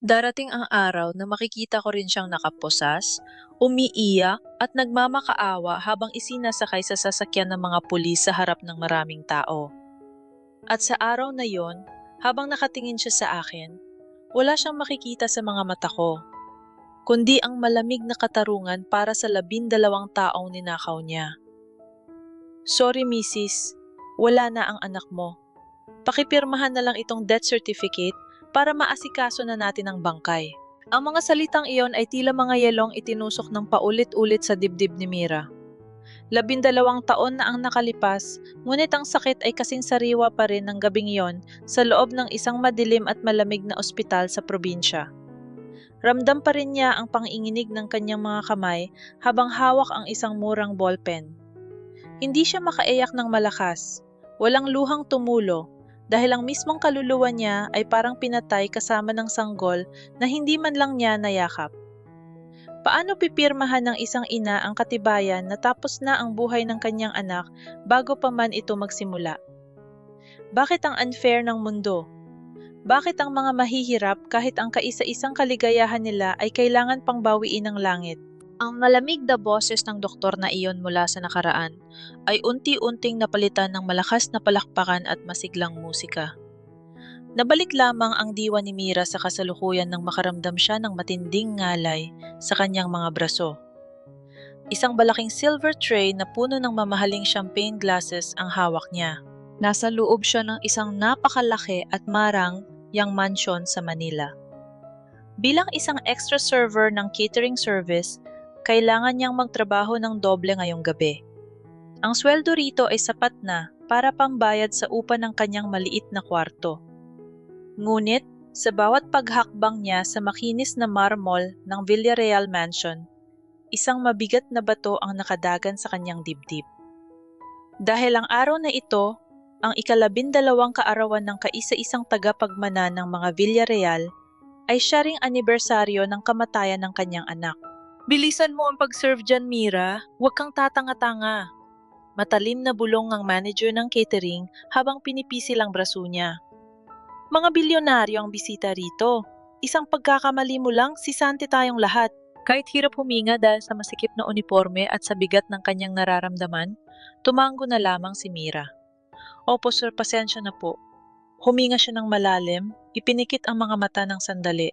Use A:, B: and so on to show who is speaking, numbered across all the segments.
A: Darating ang araw na makikita ko rin siyang nakaposas, umiiyak at nagmamakaawa habang isinasakay sa sasakyan ng mga pulis sa harap ng maraming tao. At sa araw na yon, habang nakatingin siya sa akin, wala siyang makikita sa mga mata ko, kundi ang malamig na katarungan para sa 12 taong ninakaw niya. Sorry, Mrs. Wala na ang anak mo. Pakipirmahan na lang itong death certificate para maasikaso na natin ang bangkay. Ang mga salitang iyon ay tila mga yelong itinusok ng paulit-ulit sa dibdib ni Mira. 12 taon na ang nakalipas, ngunit ang sakit ay kasing sariwa pa rin ng gabing iyon sa loob ng isang madilim at malamig na ospital sa probinsya. Ramdam pa rin niya ang panginginig ng kanyang mga kamay habang hawak ang isang murang ballpen. Hindi siya makaiyak ng malakas, walang luhang tumulo, dahil ang mismong kaluluwa niya ay parang pinatay kasama ng sanggol na hindi man lang niya nayakap. Paano pipirmahan ng isang ina ang katibayan na tapos na ang buhay ng kanyang anak bago pa man ito magsimula? Bakit ang unfair ng mundo? Bakit ang mga mahihirap kahit ang kaisa-isang kaligayahan nila ay kailangan pang bawiin ng langit? Ang malamig na boses ng doktor na iyon mula sa nakaraan ay unti-unting napalitan ng malakas na palakpakan at masiglang musika. Nabalik lamang ang diwa ni Mira sa kasalukuyan nang makaramdam siya ng matinding ngalay sa kanyang mga braso. Isang balaking silver tray na puno ng mamahaling champagne glasses ang hawak niya. Nasa loob siya ng isang napakalaki at marang yang mansion sa Manila. Bilang isang extra server ng catering service, kailangan niyang magtrabaho ng doble ngayong gabi. Ang sweldo rito ay sapat na para pambayad sa upa ng kanyang maliit na kwarto. Ngunit, sa bawat paghakbang niya sa makinis na marmol ng Villarreal Mansion, isang mabigat na bato ang nakadagan sa kanyang dibdib. Dahil ang araw na ito, ang ika-12 kaarawan ng kaisa-isang tagapagmana ng mga Villarreal, ay siya ring anibersaryo ng kamatayan ng kanyang anak. Bilisan mo ang pag-serve dyan, Mira. Huwag kang tatanga-tanga. Matalim na bulong ang manager ng catering habang pinipisil ang braso niya. Mga bilyonaryo ang bisita rito. Isang pagkakamali mo lang, sisante tayong lahat. Kahit hirap huminga dahil sa masikip na uniforme at sa bigat ng kanyang nararamdaman, tumango na lamang si Mira. Opo sir, pasensya na po. Huminga siya ng malalim, ipinikit ang mga mata ng sandali.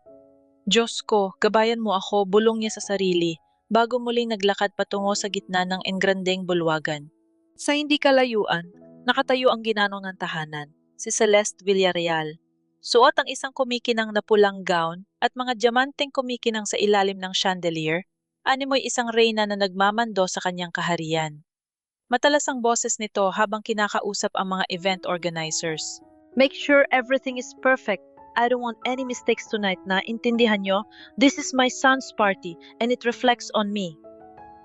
A: Diyos ko, gabayan mo ako, bulong niya sa sarili, bago muling naglakad patungo sa gitna ng engrandeng bulwagan. Sa hindi kalayuan, nakatayo ang ginano ng tahanan, si Celeste Villarreal. Suot ang isang kumikinang na pulang gown at mga diamanteng kumikinang sa ilalim ng chandelier, animoy isang reyna na nagmamando sa kanyang kaharian. Matalas ang boses nito habang kinakausap ang mga event organizers. Make sure everything is perfect. I don't want any mistakes tonight na, intindihan nyo? This is my son's party and it reflects on me.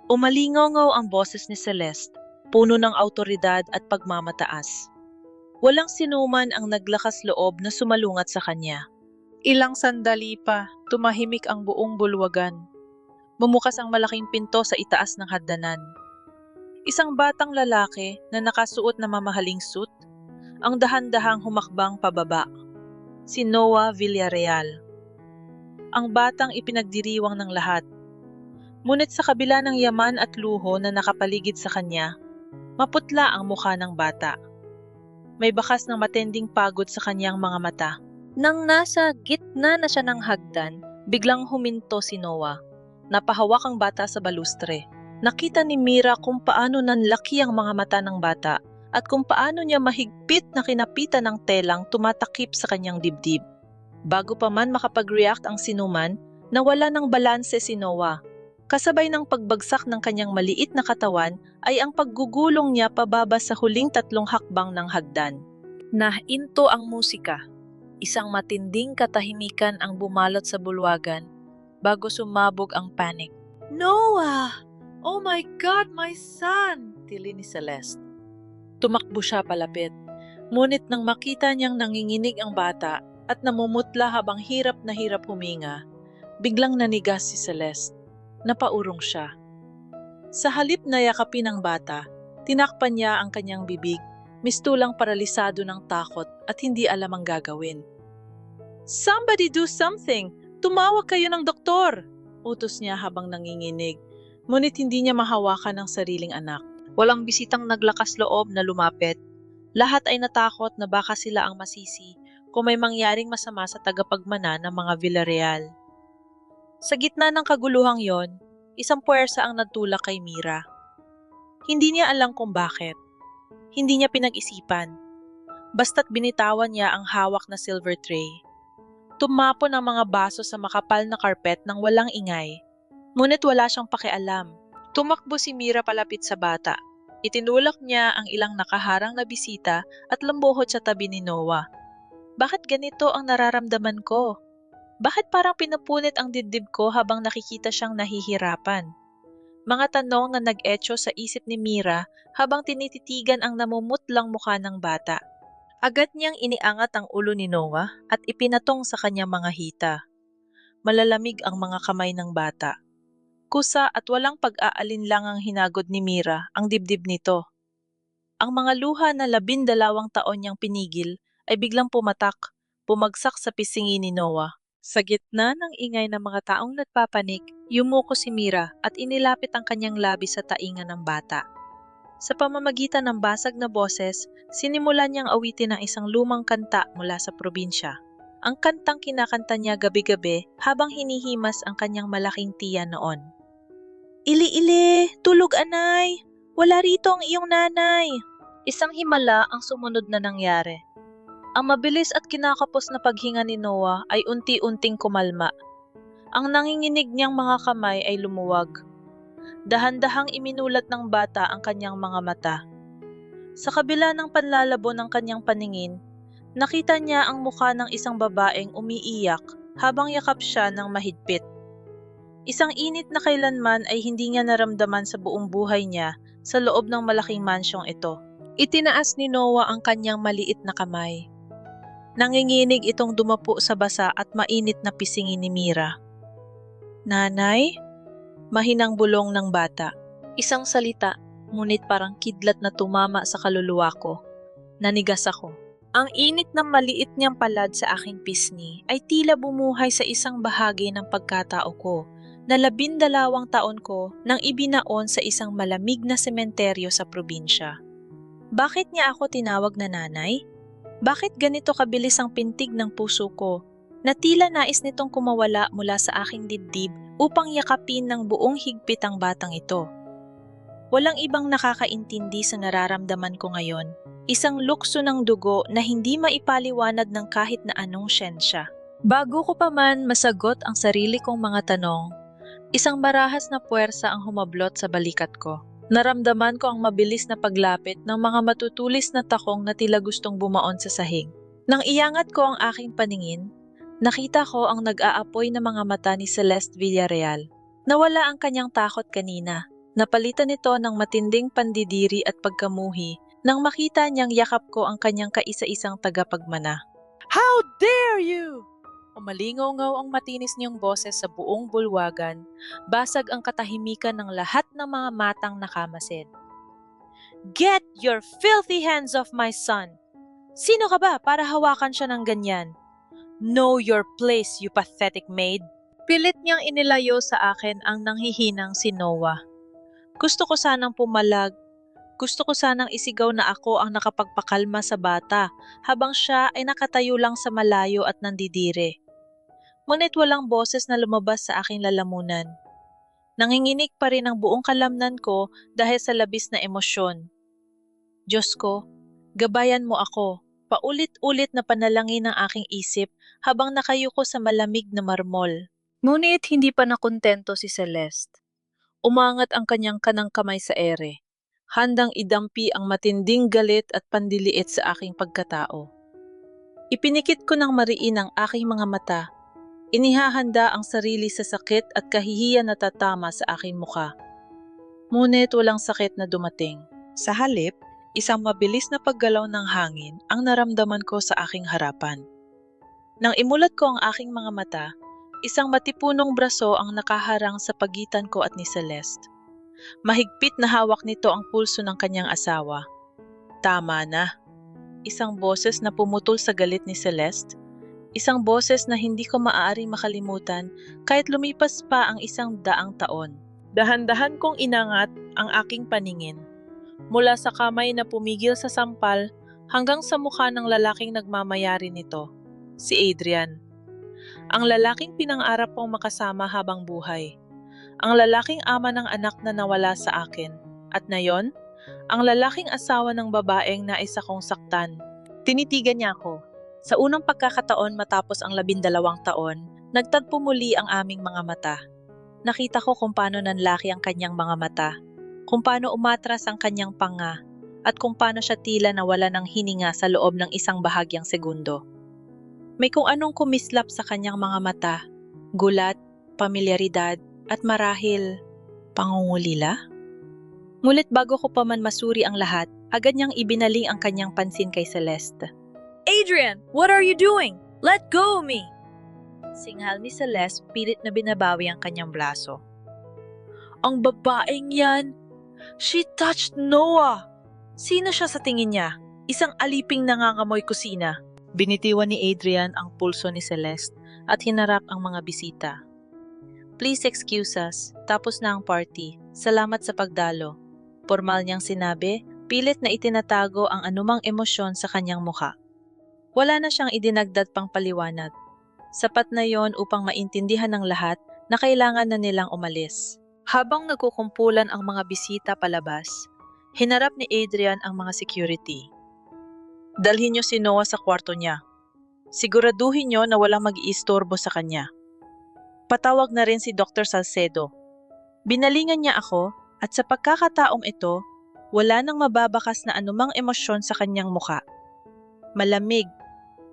A: Umalingaw ang boses ni Celeste, puno ng autoridad at pagmamataas. Walang sinuman ang naglakas loob na sumalungat sa kanya. Ilang sandali pa, tumahimik ang buong bulwagan. Bumukas ang malaking pinto sa itaas ng hagdanan. Isang batang lalaki na nakasuot na mamahaling suit, ang dahan-dahang humakbang pababa. Si Noah Villarreal. Ang batang ipinagdiriwang ng lahat. Ngunit sa kabila ng yaman at luho na nakapaligid sa kanya, maputla ang mukha ng bata. May bakas ng matinding pagod sa kanyang mga mata. Nang nasa gitna na siya ng hagdan, biglang huminto si Noah. Napahawak ang bata sa balustre. Nakita ni Mira kung paano nanlaki ang mga mata ng bata at kung paano niya mahigpit na kinapitan ng telang tumatakip sa kanyang dibdib. Bago pa man makapag-react ang sinuman, nawala ng balanse si Noah. Kasabay ng pagbagsak ng kanyang maliit na katawan ay ang paggugulong niya pababa sa huling 3 hakbang ng hagdan. Nahinto ang musika. Isang matinding katahimikan ang bumalot sa bulwagan bago sumabog ang panic. Noah! Oh my God, my son! Tili ni Celeste. Tumakbo siya palapit. Ngunit nang makita niyang nanginginig ang bata at namumutla habang hirap na hirap huminga, biglang nanigas si Celeste. Napaurong siya. Sa halip na yakapin ang bata, tinakpan niya ang kanyang bibig, mistulang paralisado ng takot at hindi alam ang gagawin. Somebody do something! Tumawag kayo ng doktor! Utos niya habang nanginginig. Ngunit hindi niya mahawakan ang sariling anak. Walang bisitang naglakas loob na lumapit. Lahat ay natakot na baka sila ang masisi kung may mangyaring masama sa tagapagmana ng mga Villarreal. Sa gitna ng kaguluhang yon, isang puwersa ang nagtulak kay Mira. Hindi niya alam kung bakit. Hindi niya pinag-isipan. Basta't binitawan niya ang hawak na silver tray. Tumapon ang mga baso sa makapal na karpet nang walang ingay. Ngunit wala siyang pakialam. Tumakbo si Mira palapit sa bata. Itinulak niya ang ilang nakaharang na bisita at lumbuhod sa tabi ni Noah. Bakit ganito ang nararamdaman ko? Bakit parang pinupunit ang dibdib ko habang nakikita siyang nahihirapan? Mga tanong na nag-etyo sa isip ni Mira habang tinititigan ang namumutlang mukha ng bata. Agad niyang iniangat ang ulo ni Noah at ipinatong sa kanyang mga hita. Malalamig ang mga kamay ng bata. Kusa at walang pag-aalinlang ang hinagod ni Mira ang dibdib nito. Ang mga luha na 12 taon niyang pinigil ay biglang bumagsak sa pisngi ni Noah. Sa gitna ng ingay ng mga taong nagpapanik, yumuko si Mira at inilapit ang kanyang labi sa tainga ng bata. Sa pamamagitan ng basag na boses, sinimulan niyang awitin ang isang lumang kanta mula sa probinsya. Ang kantang kinakanta niya gabi-gabi habang hinihimas ang kanyang malaking tiyan noon. Ili-ili, tulog anay! Wala rito ang iyong nanay! Isang himala ang sumunod na nangyari. Ang mabilis at kinakapos na paghinga ni Noah ay unti-unting kumalma. Ang nanginginig niyang mga kamay ay lumuwag. Dahan-dahang iminulat ng bata ang kanyang mga mata. Sa kabila ng panlalabo ng kanyang paningin, nakita niya ang mukha ng isang babaeng umiiyak habang yakap siya ng mahigpit. Isang init na kailanman ay hindi niya naramdaman sa buong buhay niya sa loob ng malaking mansyong ito. Itinaas ni Noah ang kanyang maliit na kamay. Nanginginig itong dumapo sa basa at mainit na pisngi ni Mira. Nanay? Mahinang bulong ng bata. Isang salita, ngunit parang kidlat na tumama sa kaluluwa ko. Nanigas ako. Ang init ng maliit niyang palad sa aking pisngi ay tila bumuhay sa isang bahagi ng pagkatao ko na 12 taon ko nang ibinaon sa isang malamig na sementeryo sa probinsya. Bakit niya ako tinawag na nanay? Bakit ganito kabilis ang pintig ng puso ko na tila nais nitong kumawala mula sa aking dibdib upang yakapin ng buong higpit ang batang ito? Walang ibang nakakaintindi sa nararamdaman ko ngayon. Isang lukso ng dugo na hindi maipaliwanag ng kahit na anong siyensya. Bago ko pa man masagot ang sarili kong mga tanong, isang marahas na puwersa ang humablot sa balikat ko. Naramdaman ko ang mabilis na paglapit ng mga matutulis na takong na tila gustong bumaon sa sahig. Nang iangat ko ang aking paningin, nakita ko ang nag-aapoy na mga mata ni Celeste Villarreal. Nawala ang kanyang takot kanina. Napalitan nito ng matinding pandidiri at pagkamuhi nang makita niyang yakap ko ang kanyang kaisa-isang tagapagmana. How dare you! Umalingaw-ngaw ang matinis niyang boses sa buong bulwagan, basag ang katahimikan ng lahat ng mga matang nakamasid. Get your filthy hands off my son! Sino ka ba para hawakan siya ng ganyan? Know your place, you pathetic maid! Pilit niyang inilayo sa akin ang nanghihinang si Noah. Gusto ko sanang pumalag. Gusto ko sanang isigaw na ako ang nakapagpakalma sa bata habang siya ay nakatayo lang sa malayo at nandidire. Ngunit walang boses na lumabas sa aking lalamunan. Nanginginig pa rin ang buong kalamnan ko dahil sa labis na emosyon. Diyos ko, gabayan mo ako. Paulit-ulit na panalangin ang aking isip habang nakayuko sa malamig na marmol. Ngunit hindi pa nakontento si Celeste. Umangat ang kanyang kanang kamay sa ere, handang idampi ang matinding galit at pandiliit sa aking pagkatao. Ipinikit ko ng mariin ang aking mga mata. Inihahanda ang sarili sa sakit at kahihiyan na tatama sa aking mukha. Ngunit walang sakit na dumating. Sa halip, isang mabilis na paggalaw ng hangin ang naramdaman ko sa aking harapan. Nang imulat ko ang aking mga mata, isang matipunong braso ang nakaharang sa pagitan ko at ni Celeste. Mahigpit na hawak nito ang pulso ng kanyang asawa. Tama na. Isang boses na pumutol sa galit ni Celeste. Isang boses na hindi ko maaaring makalimutan kahit lumipas pa ang 100 taon. Dahan-dahan kong inangat ang aking paningin. Mula sa kamay na pumigil sa sampal hanggang sa mukha ng lalaking nagmamayari nito, si Adrian. Ang lalaking pinangarap kong makasama habang buhay. Ang lalaking ama ng anak na nawala sa akin. At ngayon, ang lalaking asawa ng babaeng nais akong saktan. Tinitigan niya ako. Sa unang pagkakataon matapos ang 12 taon, nagtagpo muli ang aming mga mata. Nakita ko kung paano nanlaki ang kanyang mga mata, kung paano umatras ang kanyang panga, at kung paano siya tila nawala ng hininga sa loob ng isang bahagyang segundo. May kung anong kumislap sa kanyang mga mata, gulat, pamilyaridad, at marahil, pangungulila? Ngunit bago ko pa man masuri ang lahat, agad niyang ibinaling ang kanyang pansin kay Celeste.
B: Adrian, what are you doing? Let go of me!
A: Singhal ni Celeste, pilit na binabawi ang kanyang braso. Ang babaeng yan! She touched Noah! Sino siya sa tingin niya? Isang aliping nangangamoy kusina. Binitiwan ni Adrian ang pulso ni Celeste at hinarap ang mga bisita. Please excuse us, tapos na ang party. Salamat sa pagdalo. Formal niyang sinabi, pilit na itinatago ang anumang emosyon sa kanyang mukha. Wala na siyang idinagdag pang paliwanag. Sapat na yon upang maintindihan ng lahat na kailangan na nilang umalis. Habang nagkukumpulan ang mga bisita palabas, hinarap ni Adrian ang mga security. Dalhin niyo si Noah sa kwarto niya. Siguraduhin niyo na walang mag-iistorbo sa kanya. Patawag na rin si Dr. Salcedo. Binalingan niya ako at sa pagkakataong ito, wala nang mababakas na anumang emosyon sa kanyang muka. Malamig,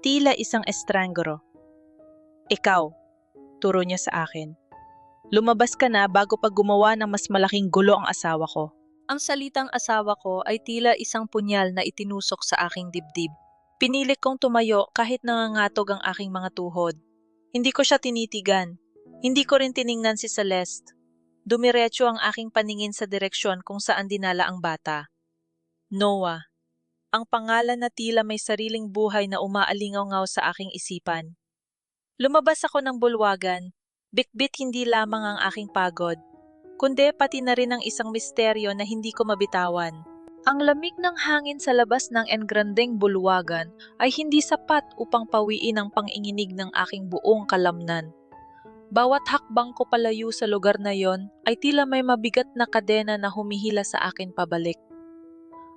A: tila isang estranggero. Ikaw, turo niya sa akin. Lumabas ka na bago pa gumawa ng mas malaking gulo ang asawa ko. Ang salitang asawa ko ay tila isang punyal na itinusok sa aking dibdib. Pinilit kong tumayo kahit nangangatog ang aking mga tuhod. Hindi ko siya tinitigan. Hindi ko rin tiningnan si Celeste. Dumiretso ang aking paningin sa direksyon kung saan dinala ang bata. Noah. Ang pangalan na tila may sariling buhay na umaalingaw-ngaw sa aking isipan. Lumabas ako ng bulwagan, bitbit hindi lamang ang aking pagod, kundi pati na rin ang isang misteryo na hindi ko mabitawan. Ang lamig ng hangin sa labas ng engrandeng bulwagan ay hindi sapat upang pawiin ang panginginig ng aking buong kalamnan. Bawat hakbang ko palayo sa lugar na yon ay tila may mabigat na kadena na humihila sa akin pabalik.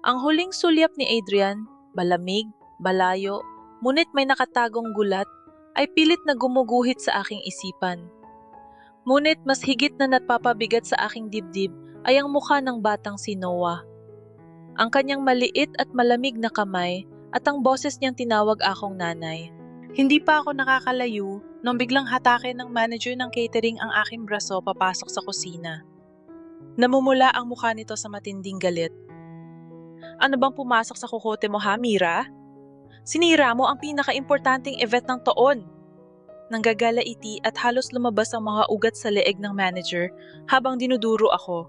A: Ang huling sulyap ni Adrian, malamig, balayo, ngunit may nakatagong gulat, ay pilit na gumuguhit sa aking isipan. Ngunit mas higit na napapabigat sa aking dibdib ay ang mukha ng batang si Noah. Ang kanyang maliit at malamig na kamay at ang boses niyang tinawag akong nanay. Hindi pa ako nakakalayo nung biglang hatake ng manager ng catering ang aking braso papasok sa kusina. Namumula ang mukha nito sa matinding galit. Ano bang pumasok sa kukote mo ha, Mira? Sinira mo ang pinaka-importanting event ng taon. Nanggagalaiti at halos lumabas ang mga ugat sa leeg ng manager habang dinuduro ako.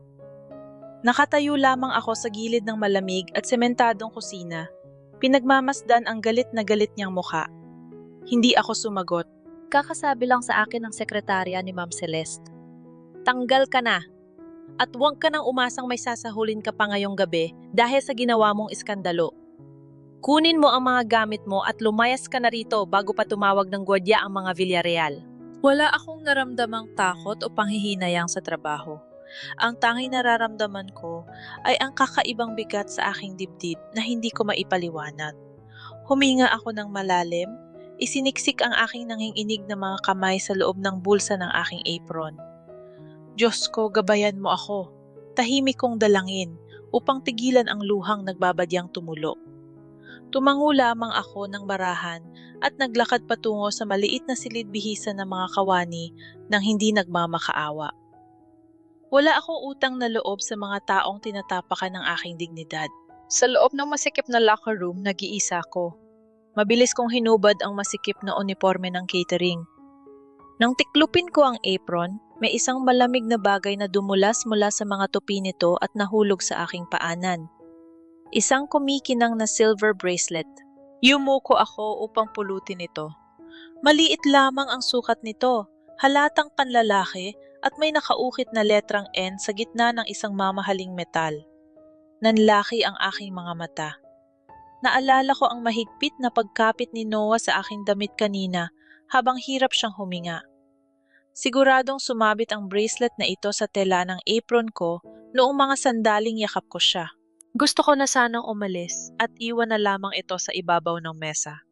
A: Nakatayo lamang ako sa gilid ng malamig at sementadong kusina. Pinagmamasdan ang galit na galit niyang mukha. Hindi ako sumagot. Kakasabi lang sa akin ng sekretarya ni Ma'am Celeste. Tanggal ka na. At huwag ka nang umasang may sasahulin ka pa ngayong gabi dahil sa ginawa mong iskandalo. Kunin mo ang mga gamit mo at lumayas ka na rito bago pa tumawag ng gwardiya ang mga Villarreal. Wala akong naramdamang takot o panghihinayang sa trabaho. Ang tanging nararamdaman ko ay ang kakaibang bigat sa aking dibdib na hindi ko maipaliwanag. Huminga ako ng malalim, isiniksik ang aking nanginginig na mga kamay sa loob ng bulsa ng aking apron. Diyos ko, gabayan mo ako. Tahimik kong dalangin upang tigilan ang luhang nagbabadyang tumulo. Tumango lamang ako ng barahan at naglakad patungo sa maliit na silid-bihisan ng mga kawani nang hindi nagmamakaawa. Wala akong utang na loob sa mga taong tinatapakan ng aking dignidad. Sa loob ng masikip na locker room, nag-iisa ko. Mabilis kong hinubad ang masikip na uniforme ng catering. Nang tiklupin ko ang apron, may isang malamig na bagay na dumulas mula sa mga tupi nito at nahulog sa aking paanan. Isang kumikinang na silver bracelet. Yumuko ako upang pulutin ito. Maliit lamang ang sukat nito, halatang panlalaki at may nakaukit na letrang N sa gitna ng isang mamahaling metal. Nanlaki ang aking mga mata. Naalala ko ang mahigpit na pagkapit ni Noah sa aking damit kanina habang hirap siyang huminga. Siguradong sumabit ang bracelet na ito sa tela ng apron ko noong mga sandaling yakap ko siya. Gusto ko na sanang umalis at iwan na lamang ito sa ibabaw ng mesa.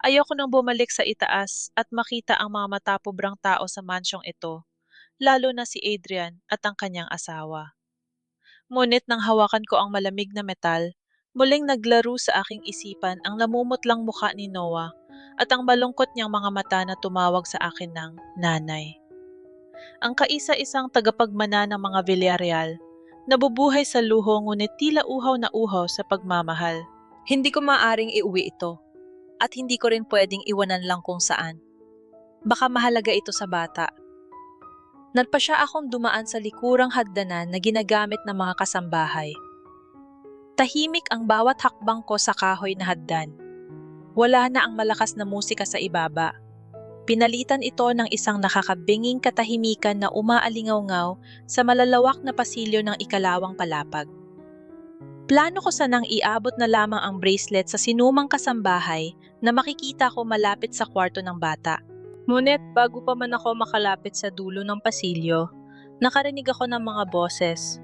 A: Ayoko nang bumalik sa itaas at makita ang mga matapobrang tao sa mansyong ito, lalo na si Adrian at ang kanyang asawa. Ngunit nang hawakan ko ang malamig na metal, muling naglaro sa aking isipan ang namumutlang mukha ni Noah at ang malungkot niyang mga mata na tumawag sa akin ng nanay. Ang kaisa-isang tagapagmana ng mga Villarreal, nabubuhay sa luho ngunit tila uhaw na uhaw sa pagmamahal.
B: Hindi ko maaring iuwi ito. At hindi ko rin pwedeng iwanan lang kung saan. Baka mahalaga ito sa bata. Nagpasya akong dumaan sa likurang hagdanan na ginagamit ng mga kasambahay. Tahimik ang bawat hakbang ko sa kahoy na hagdan. Wala na ang malakas na musika sa ibaba. Pinalitan ito ng isang nakakabinging katahimikan na umaalingaw-ngaw sa malalawak na pasilyo ng ikalawang palapag. Plano ko sanang iabot na lamang ang bracelet sa sinumang kasambahay na makikita ko malapit sa kwarto ng bata. Ngunit bago pa man ako makalapit sa dulo ng pasilyo, nakarinig ako ng mga boses.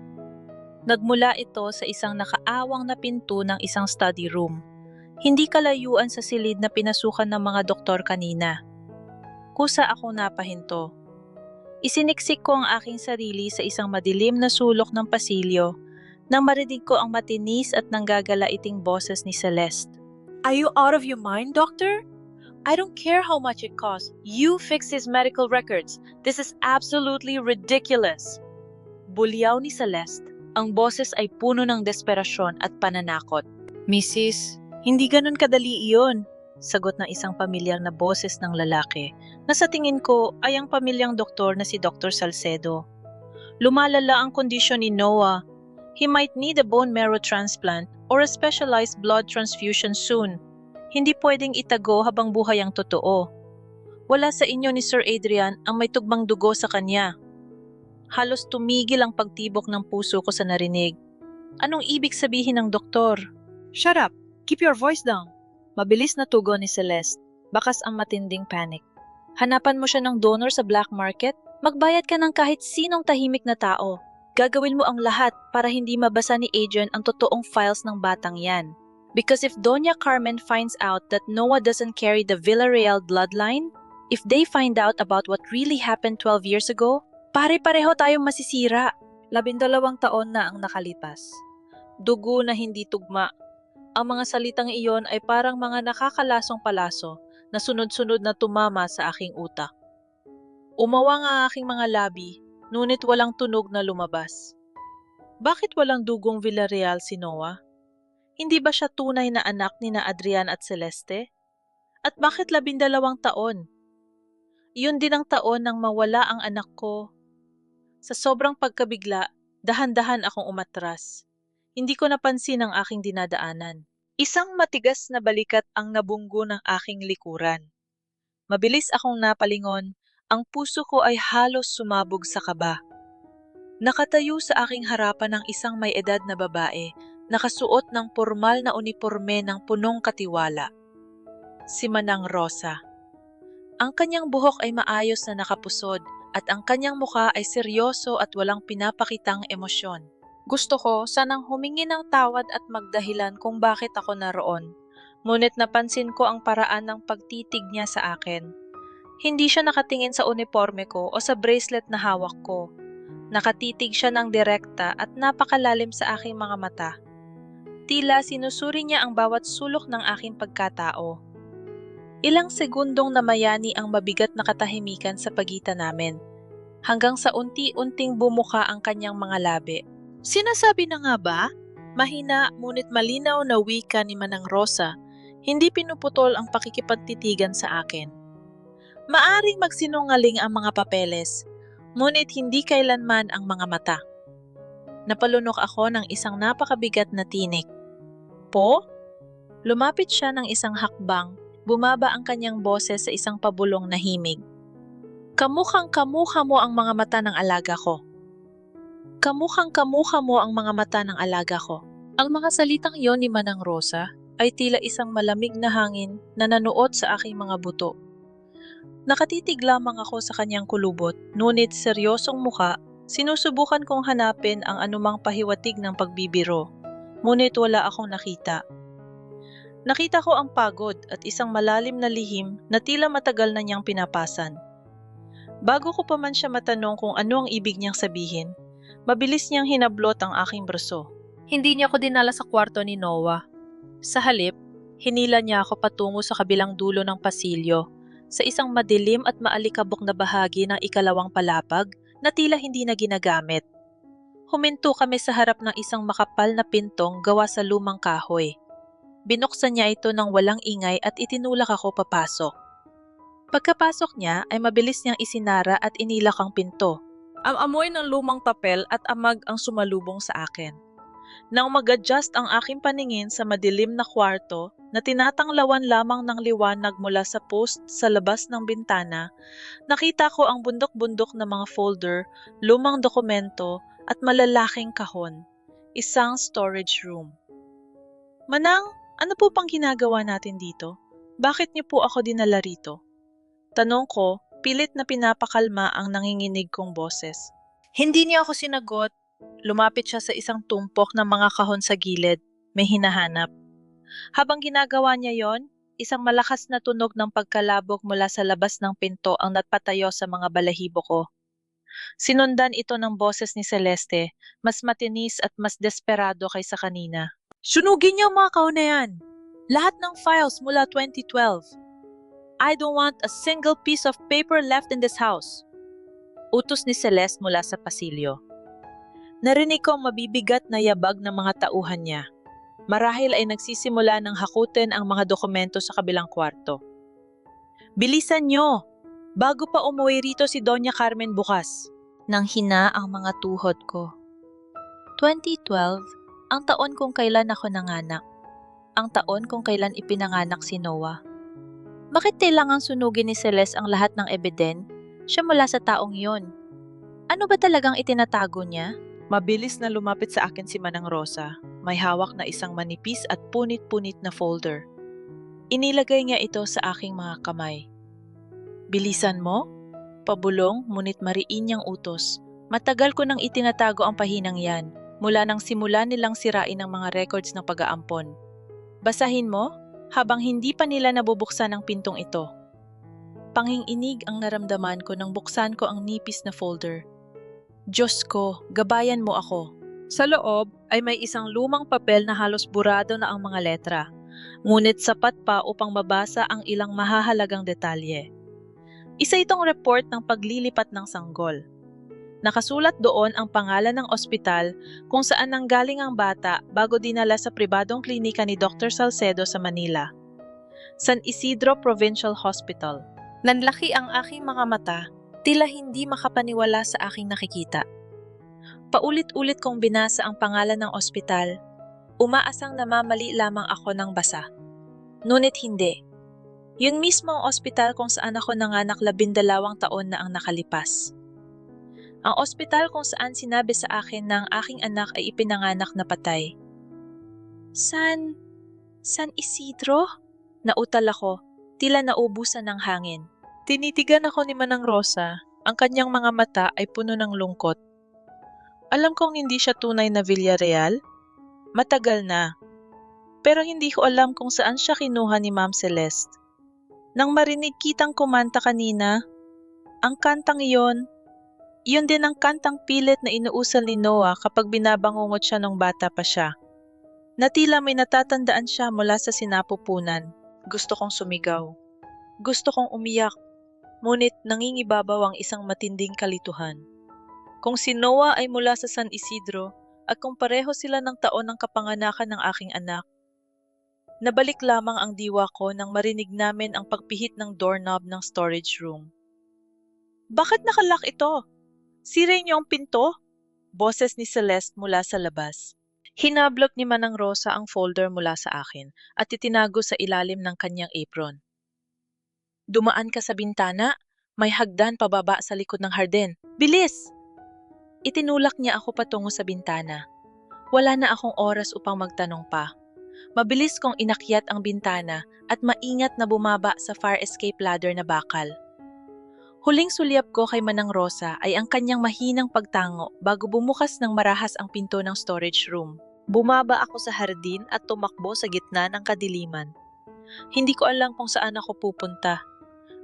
B: Nagmula ito sa isang nakaawang na pinto ng isang study room. Hindi kalayuan sa silid na pinasukan ng mga doktor kanina. Kusa akong napahinto. Isiniksik ko ang aking sarili sa isang madilim na sulok ng pasilyo nang marinig ko ang matinis at nanggagalaiting boses ni Celeste.
A: Are you out of your mind, doctor? I don't care how much it costs. You fix his medical records. This is absolutely ridiculous. Bulyaw ni Celeste. Ang boses ay puno ng desperasyon at pananakot. Mrs., hindi ganun kadali iyon, sagot ng isang pamilyar na boses ng lalaki na sa tingin ko ay ang pamilyang doktor na si Dr. Salcedo. Lumalala ang kondisyon ni Noah. He might need a bone marrow transplant or a specialized blood transfusion soon. Hindi pwedeng itago habang buhay ang totoo. Wala sa inyo ni Sir Adrian ang may tugmang dugo sa kanya. Halos tumigil ang pagtibok ng puso ko sa narinig. Anong ibig sabihin ng doktor? Shut up! Keep your voice down! Mabilis na tugon ni Celeste. Bakas ang matinding panic. Hanapan mo siya ng donor sa black market? Magbayad ka ng kahit sinong tahimik na tao. Gagawin mo ang lahat para hindi mabasa ni Adrian ang totoong files ng batang yan. Because if Doña Carmen finds out that Noah doesn't carry the Villarreal bloodline, if they find out about what really happened 12 years ago, pare-pareho tayong masisira. 12 taon na ang nakalipas. Dugo na hindi tugma. Ang mga salitang iyon ay parang mga nakakalasong palaso na sunod-sunod na tumama sa aking utak. Umawang ang aking mga labi, ngunit walang tunog na lumabas. Bakit walang dugong Villarreal si Noah? Hindi ba siya tunay na anak ni na Adrian at Celeste? At bakit 12 taon? Iyon din ang taon nang mawala ang anak ko. Sa sobrang pagkabigla, dahan-dahan akong umatras. Hindi ko napansin ang aking dinadaanan. Isang matigas na balikat ang nabunggo ng aking likuran. Mabilis akong napalingon, ang puso ko ay halos sumabog sa kaba. Nakatayo sa aking harapan ang isang may edad na babae, nakasuot ng pormal na uniporme ng punong katiwala. Si Manang Rosa. Ang kanyang buhok ay maayos na nakapusod at ang kanyang mukha ay seryoso at walang pinapakitang emosyon. Gusto ko sanang humingi ng tawad at magdahilan kung bakit ako naroon. Ngunit napansin ko ang paraan ng pagtitig niya sa akin. Hindi siya nakatingin sa uniforme ko o sa bracelet na hawak ko. Nakatitig siya ng direkta at napakalalim sa aking mga mata. Tila sinusuri niya ang bawat sulok ng aking pagkatao. Ilang segundong namayani ang mabigat na katahimikan sa pagitan namin, hanggang sa unti-unting bumuka ang kanyang mga labi. Sinasabi na nga ba? Mahina ngunit malinaw na wika ni Manang Rosa, hindi pinuputol ang pakikipagtitigan sa akin. Maaring magsinungaling ang mga papeles, ngunit hindi kailanman ang mga mata. Napalunok ako ng isang napakabigat na tinik. Po? Lumapit siya ng isang hakbang, Bumaba ang kanyang boses sa isang pabulong na himig. Kamukhang-kamukha mo ang mga mata ng alaga ko. Kamukhang-kamukha mo ang mga mata ng alaga ko. Ang mga salitang iyon ni Manang Rosa ay tila isang malamig na hangin na nanuot sa aking mga buto. Nakatitig lamang ako sa kanyang kulubot, ngunit seryosong muka, sinusubukan kong hanapin ang anumang pahiwatig ng pagbibiro, ngunit wala akong nakita. Nakita ko ang pagod at isang malalim na lihim na tila matagal na niyang pinapasan. Bago ko pa man siya matanong kung ano ang ibig niyang sabihin, mabilis niyang hinablot ang aking braso. Hindi niya ako dinala sa kwarto ni Noah. Sa halip, hinila niya ako patungo sa kabilang dulo ng pasilyo, sa isang madilim at maalikabok na bahagi ng ikalawang palapag na tila hindi na ginagamit. Huminto kami sa harap ng isang makapal na pintong gawa sa lumang kahoy. Binuksan niya ito ng walang ingay at itinulak ako papasok. Pagkapasok niya ay mabilis niyang isinara at inilak ang pinto. Amoy ng lumang papel at amag ang sumalubong sa akin. Nang mag-adjust ang aking paningin sa madilim na kwarto na tinatanglawan lamang ng liwanag mula sa post sa labas ng bintana, nakita ko ang bundok-bundok na mga folder, lumang dokumento at malalaking kahon. Isang storage room. Manang, ano po pang ginagawa natin dito? Bakit niyo po ako dinala rito? Tanong ko, pilit na pinapakalma ang nanginginig kong boses. Hindi niya ako sinagot. Lumapit siya sa isang tumpok ng mga kahon sa gilid. May hinahanap. Habang ginagawa niya yon, isang malakas na tunog ng pagkalabog mula sa labas ng pinto ang napatayo sa mga balahibo ko. Sinundan ito ng boses ni Celeste, mas matinis at mas desperado kaysa kanina. Sunugin niyo ang mga kahon na yan! Lahat ng files mula 2012. I don't want a single piece of paper left in this house. Utos ni Celeste mula sa pasilyo. Narinig ko ang mabibigat na yabag ng mga tauhan niya. Marahil ay nagsisimula ng hakutin ang mga dokumento sa kabilang kwarto. Bilisan niyo! Bago pa umuwi rito si Doña Carmen bukas. Nang hina ang mga tuhod ko. 2012, ang taon kung kailan ako nanganak. Ang taon kung kailan ipinanganak si Noah. Bakit kailangang sunugin ni Celeste ang lahat ng ebidensya mula sa taong yon? Ano ba talagang itinatago niya? Mabilis na lumapit sa akin si Manang Rosa. May hawak na isang manipis at punit-punit na folder. Inilagay niya ito sa aking mga kamay. Bilisan mo? Pabulong, ngunit mariin niyang utos. Matagal ko nang itinatago ang pahinang yan, mula nang simula nilang sirain ang mga records ng pag-aampon. Basahin mo, habang hindi pa nila nabubuksan ang pintong ito. Panginginig ang naramdaman ko nang buksan ko ang nipis na folder. Diyos ko, gabayan mo ako. Sa loob ay may isang lumang papel na halos burado na ang mga letra, ngunit sapat pa upang mabasa ang ilang mahahalagang detalye. Isa itong report ng paglilipat ng sanggol. Nakasulat doon ang pangalan ng ospital kung saan nanggaling ang bata bago dinala sa pribadong klinika ni Dr. Salcedo sa Manila. San Isidro Provincial Hospital. Nanlaki ang aking mga mata, tila hindi makapaniwala sa aking nakikita. Paulit-ulit kong binasa ang pangalan ng ospital, umaasang namamali lamang ako ng basa. Ngunit hindi. Yun mismo ang ospital kung saan ako nanganak 12 taon na ang nakalipas. Ang ospital kung saan sinabi sa akin na ang aking anak ay ipinanganak na patay. San Isidro? Nautal ako, tila naubusan ng hangin. Tinitigan ako ni Manang Rosa, ang kanyang mga mata ay puno ng lungkot. Alam kong hindi siya tunay na Villarreal. Matagal na. Pero hindi ko alam kung saan siya kinuha ni Ma'am Celeste. Nang marinig kitang kumanta kanina, ang kantang iyon din ang kantang pilit na inuusal ni Noah kapag binabangungot siya nung bata pa siya. Natila may natatandaan siya mula sa sinapupunan. Gusto kong sumigaw. Gusto kong umiyak. Ngunit nangingibabaw ang isang matinding kalituhan. Kung si Noah ay mula sa San Isidro at kung pareho sila ng taon ng kapanganakan ng aking anak, nabalik lamang ang diwa ko nang marinig namin ang pagpihit ng doorknob ng storage room. Bakit nakalock ito? Sirain niyo ang pinto? Boses ni Celeste mula sa labas. Hinablot ni Manang Rosa ang folder mula sa akin at itinago sa ilalim ng kanyang apron. Dumaan ka sa bintana. May hagdan pababa sa likod ng hardin. Bilis! Itinulak niya ako patungo sa bintana. Wala na akong oras upang magtanong pa. Mabilis kong inakyat ang bintana at maingat na bumaba sa fire escape ladder na bakal. Huling sulyap ko kay Manang Rosa ay ang kanyang mahinang pagtango bago bumukas ng marahas ang pinto ng storage room.
B: Bumaba ako sa hardin at tumakbo sa gitna ng kadiliman.
A: Hindi ko alam kung saan ako pupunta.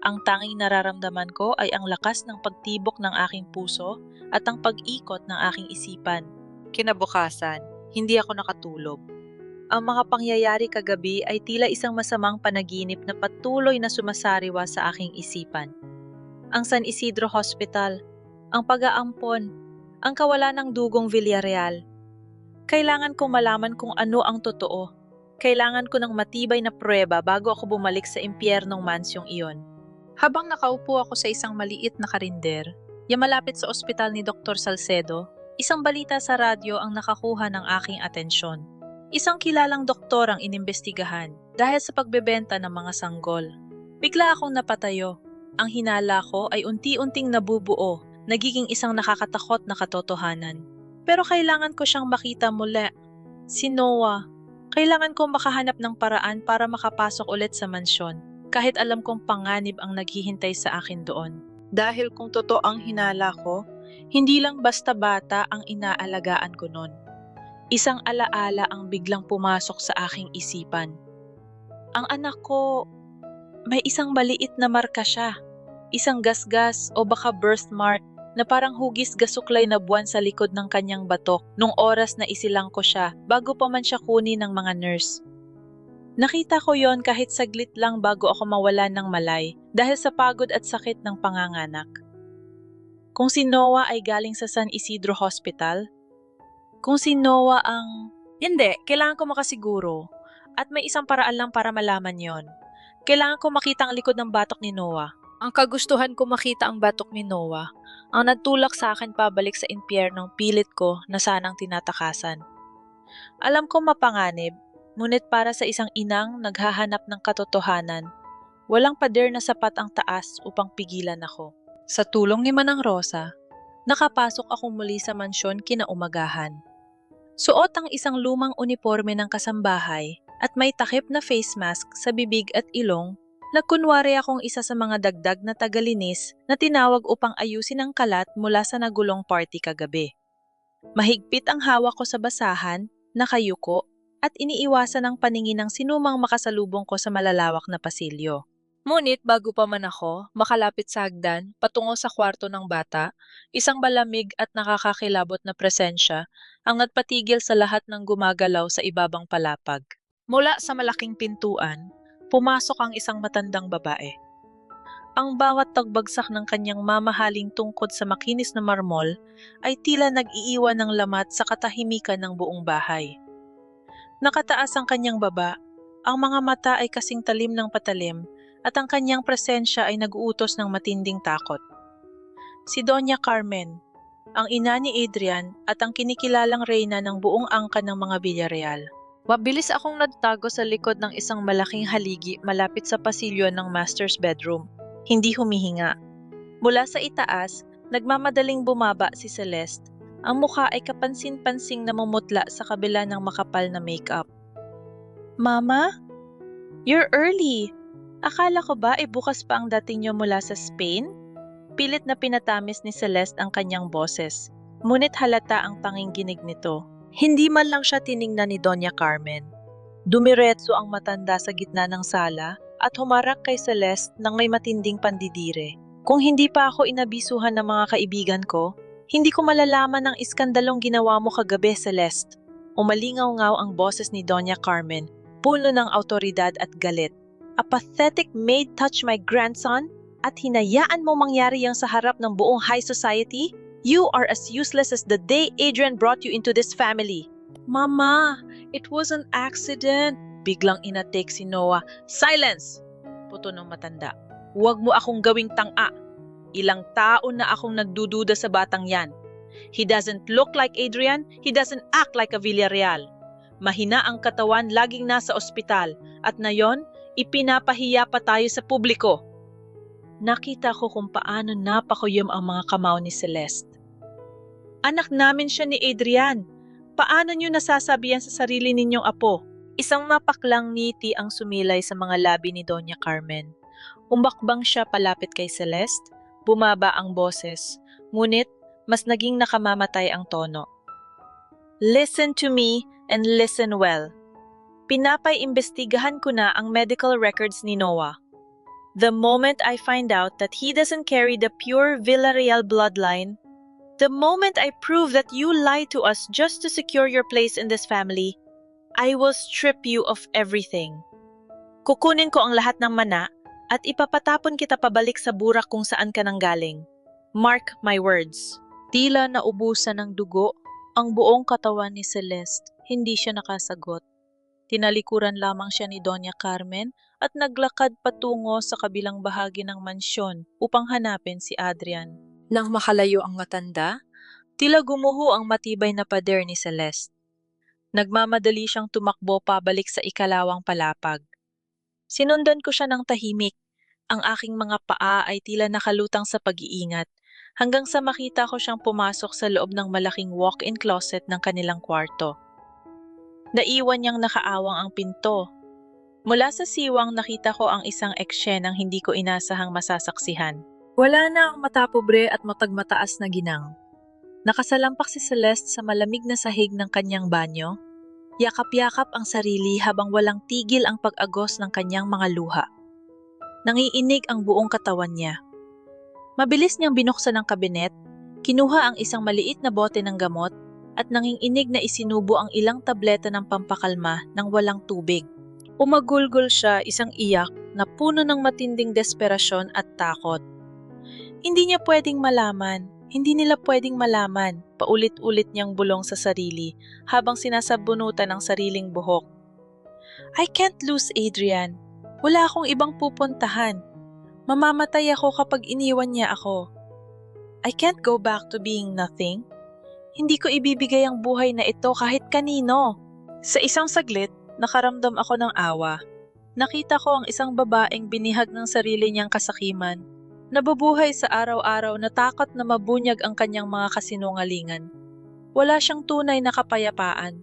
A: Ang tanging nararamdaman ko ay ang lakas ng pagtibok ng aking puso at ang pag-ikot ng aking isipan.
B: Kinabukasan, hindi ako nakatulog. Ang mga pangyayari kagabi ay tila isang masamang panaginip na patuloy na sumasariwa sa aking isipan. Ang San Isidro Hospital, ang pag-aampon, ang kawalan ng dugong Villarreal. Kailangan kong malaman kung ano ang totoo. Kailangan ko ng matibay na pruweba bago ako bumalik sa impyernong mansyong iyon.
A: Habang nakaupo ako sa isang maliit na karinder, malapit sa ospital ni Dr. Salcedo, isang balita sa radyo ang nakakuha ng aking atensyon. Isang kilalang doktor ang inimbestigahan dahil sa pagbebenta ng mga sanggol. Bigla akong napatayo. Ang hinala ko ay unti-unting nabubuo, nagiging isang nakakatakot na katotohanan. Pero kailangan ko siyang makita muli. Si Noah. Kailangan kong makahanap ng paraan para makapasok ulit sa mansyon, kahit alam kong panganib ang naghihintay sa akin doon. Dahil kung totoo ang hinala ko, hindi lang basta bata ang inaalagaan ko noon. Isang alaala ang biglang pumasok sa aking isipan. Ang anak ko, may isang maliit na marka siya. Isang gasgas o baka birthmark na parang hugis gasuklay na buwan sa likod ng kanyang batok nung oras na isilang ko siya bago pa man siya kunin ng mga nurse. Nakita ko yon kahit saglit lang bago ako mawalan ng malay dahil sa pagod at sakit ng panganganak. Kung si Noah ay galing sa San Isidro Hospital, kung si Noah ang... Hindi, kailangan ko makasiguro. At may isang paraan lang para malaman yon. Kailangan ko makita ang likod ng batok ni Noah. Ang kagustuhan ko makita ang batok ni Noah, ang nagtulak sa akin pabalik sa impyernong pilit ko na sanang tinatakasan. Alam ko mapanganib, ngunit para sa isang inang naghahanap ng katotohanan, walang pader na sapat ang taas upang pigilan ako. Sa tulong ni Manang Rosa, nakapasok ako muli sa mansyon kinaumagahan. Suot ang isang lumang uniforme ng kasambahay at may takip na face mask sa bibig at ilong. Nagkunwari akong isa sa mga dagdag na tagalinis na tinawag upang ayusin ang kalat mula sa nagulong party kagabi. Mahigpit ang hawak ko sa basahan, nakayuko, at iniiwasan ang paningin ng sinumang makasalubong ko sa malalawak na pasilyo. Ngunit bago pa man ako makalapit sa hagdan patungo sa kwarto ng bata, isang malamig at nakakakilabot na presensya ang nagpatigil sa lahat ng gumagalaw sa ibabang palapag. Mula sa malaking pintuan, pumasok ang isang matandang babae. Ang bawat tagbagsak ng kanyang mamahaling tungkod sa makinis na marmol ay tila nag-iiwan ng lamat sa katahimikan ng buong bahay. Nakataas ang kanyang baba, ang mga mata ay kasing talim ng patalim at ang kanyang presensya ay nag-uutos ng matinding takot. Si Doña Carmen, ang ina ni Adrian at ang kinikilalang reyna ng buong angkan ng mga Villarreal. Mabilis akong nagtago sa likod ng isang malaking haligi malapit sa pasilyo ng master's bedroom. Hindi humihinga. Mula sa itaas, nagmamadaling bumaba si Celeste. Ang mukha ay kapansin-pansing namumutla sa kabila ng makapal na makeup. Mama? You're early. Akala ko ba bukas pa ang dating niyo mula sa Spain? Pilit na pinatamis ni Celeste ang kanyang boses. Ngunit halata ang panginginig nito. Hindi man lang siya tiningnan ni Doña Carmen. Dumiretso ang matanda sa gitna ng sala at humarap kay Celeste nang may matinding pandidire. Kung hindi pa ako inabisuhan ng mga kaibigan ko, hindi ko malalaman ang iskandalong ginawa mo kagabi, Celeste. Umalingaw-ngaw ang boses ni Doña Carmen, puno ng autoridad at galit. A pathetic maid touched my grandson at hinayaan mo mangyari yang sa harap ng buong high society? You are as useless as the day Adrian brought you into this family. Mama, it was an accident. Biglang inatake si Noah. Silence! Puto ng matanda. Huwag mo akong gawing tanga. Ilang taon na akong nagdududa sa batang yan. He doesn't look like Adrian. He doesn't act like a Villarreal. Mahina ang katawan, laging nasa ospital. At na yon, ipinapahiya pa tayo sa publiko.
B: nakita ko kung paano napakuyom ang mga kamao ni Celeste. Anak namin siya ni Adrian. Paano niyo nasasabihan sa sarili ninyong apo? Isang mapaklang ngiti ang sumilay sa mga labi ni Doña Carmen. Umbakbang siya palapit kay Celeste, bumaba ang boses, ngunit mas naging nakamamatay ang tono. Listen to me and listen well. Pinapaimbestigahan ko na ang medical records ni Noah. The moment I find out that he doesn't carry the pure Villarreal bloodline, the moment I prove that you lied to us just to secure your place in this family, I will strip you of everything. Kukunin ko ang lahat ng mana at ipapatapon kita pabalik sa burak kung saan ka nanggaling. Mark my words. Tila naubusan ng dugo ang buong katawan ni Celeste. Hindi siya nakasagot. Tinalikuran lamang siya ni Doña Carmen at naglakad patungo sa kabilang bahagi ng mansyon upang hanapin si Adrian. Nang makalayo ang matanda, tila gumuho ang matibay na pader ni Celeste. Nagmamadali siyang tumakbo pabalik sa ikalawang palapag. Sinundan ko siya ng tahimik. Ang aking mga paa ay tila nakalutang sa pag-iingat hanggang sa makita ko siyang pumasok sa loob ng malaking walk-in closet ng kanilang kwarto. Naiwan niyang nakaawang ang pinto. Mula sa siwang nakita ko ang isang eksyenang hindi ko inasahang masasaksihan. Wala na ang matapobre at matagmataas na ginang. Nakasalampak si Celeste sa malamig na sahig ng kanyang banyo. Yakap-yakap ang sarili habang walang tigil ang pag-agos ng kanyang mga luha. Nangiinig ang buong katawan niya. Mabilis niyang binuksan ang kabinet, kinuha ang isang maliit na bote ng gamot at nanginginig na isinubo ang ilang tableta ng pampakalma ng walang tubig. Umagulgol siya, isang iyak na puno ng matinding desperasyon at takot. Hindi niya pwedeng malaman, hindi nila pwedeng malaman, paulit-ulit niyang bulong sa sarili habang sinasabunutan ang sariling buhok. I can't lose Adrian. Wala akong ibang pupuntahan. Mamamatay ako kapag iniwan niya ako. I can't go back to being nothing. Hindi ko ibibigay ang buhay na ito kahit kanino. Sa isang saglit, nakaramdam ako ng awa. Nakita ko ang isang babaeng binihag ng sarili niyang kasakiman. Nabubuhay sa araw-araw na takot na mabunyag ang kanyang mga kasinungalingan. Wala siyang tunay na kapayapaan.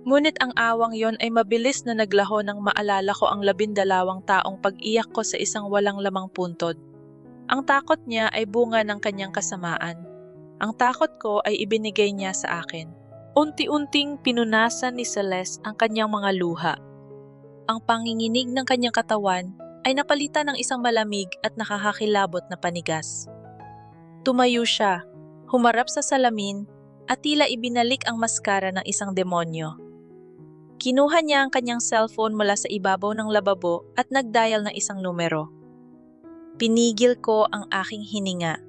B: Ngunit ang awang yon ay mabilis na naglaho nang maalala ko ang 12 taong pag-iyak ko sa isang walang lamang puntod. Ang takot niya ay bunga ng kanyang kasamaan. Ang takot ko ay ibinigay niya sa akin. Unti-unting pinunasan ni Celeste ang kanyang mga luha. Ang panginginig ng kanyang katawan ay napalitan ng isang malamig at nakakakilabot na panigas. Tumayo siya, humarap sa salamin at tila ibinalik ang maskara ng isang demonyo. Kinuha niya ang kanyang cellphone mula sa ibabaw ng lababo at nagdial ng isang numero. Pinigil ko ang aking hininga.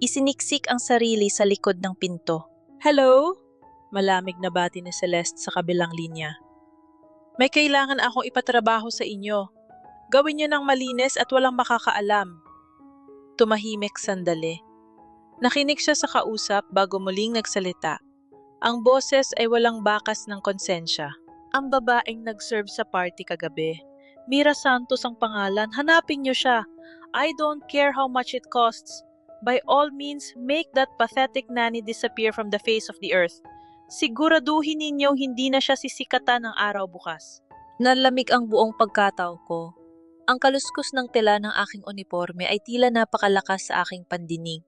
B: Isiniksik ang sarili sa likod ng pinto. Hello? Malamig na bati ni Celeste sa kabilang linya. May kailangan akong ipatrabaho sa inyo. Gawin niyo ng malinis at walang makakaalam. Tumahimik sandali. Nakinig siya sa kausap bago muling nagsalita. Ang boses ay walang bakas ng konsensya. Ang babaeng nag-serve sa party kagabi. Mira Santos ang pangalan. Hanapin niyo siya. I don't care how much it costs. By all means, make that pathetic nanny disappear from the face of the earth. Siguraduhin ninyo hindi na siya sisikatan ng araw bukas. Nalamig ang buong pagkatao ko. Ang kaluskos ng tela ng aking uniforme ay tila napakalakas sa aking pandinig.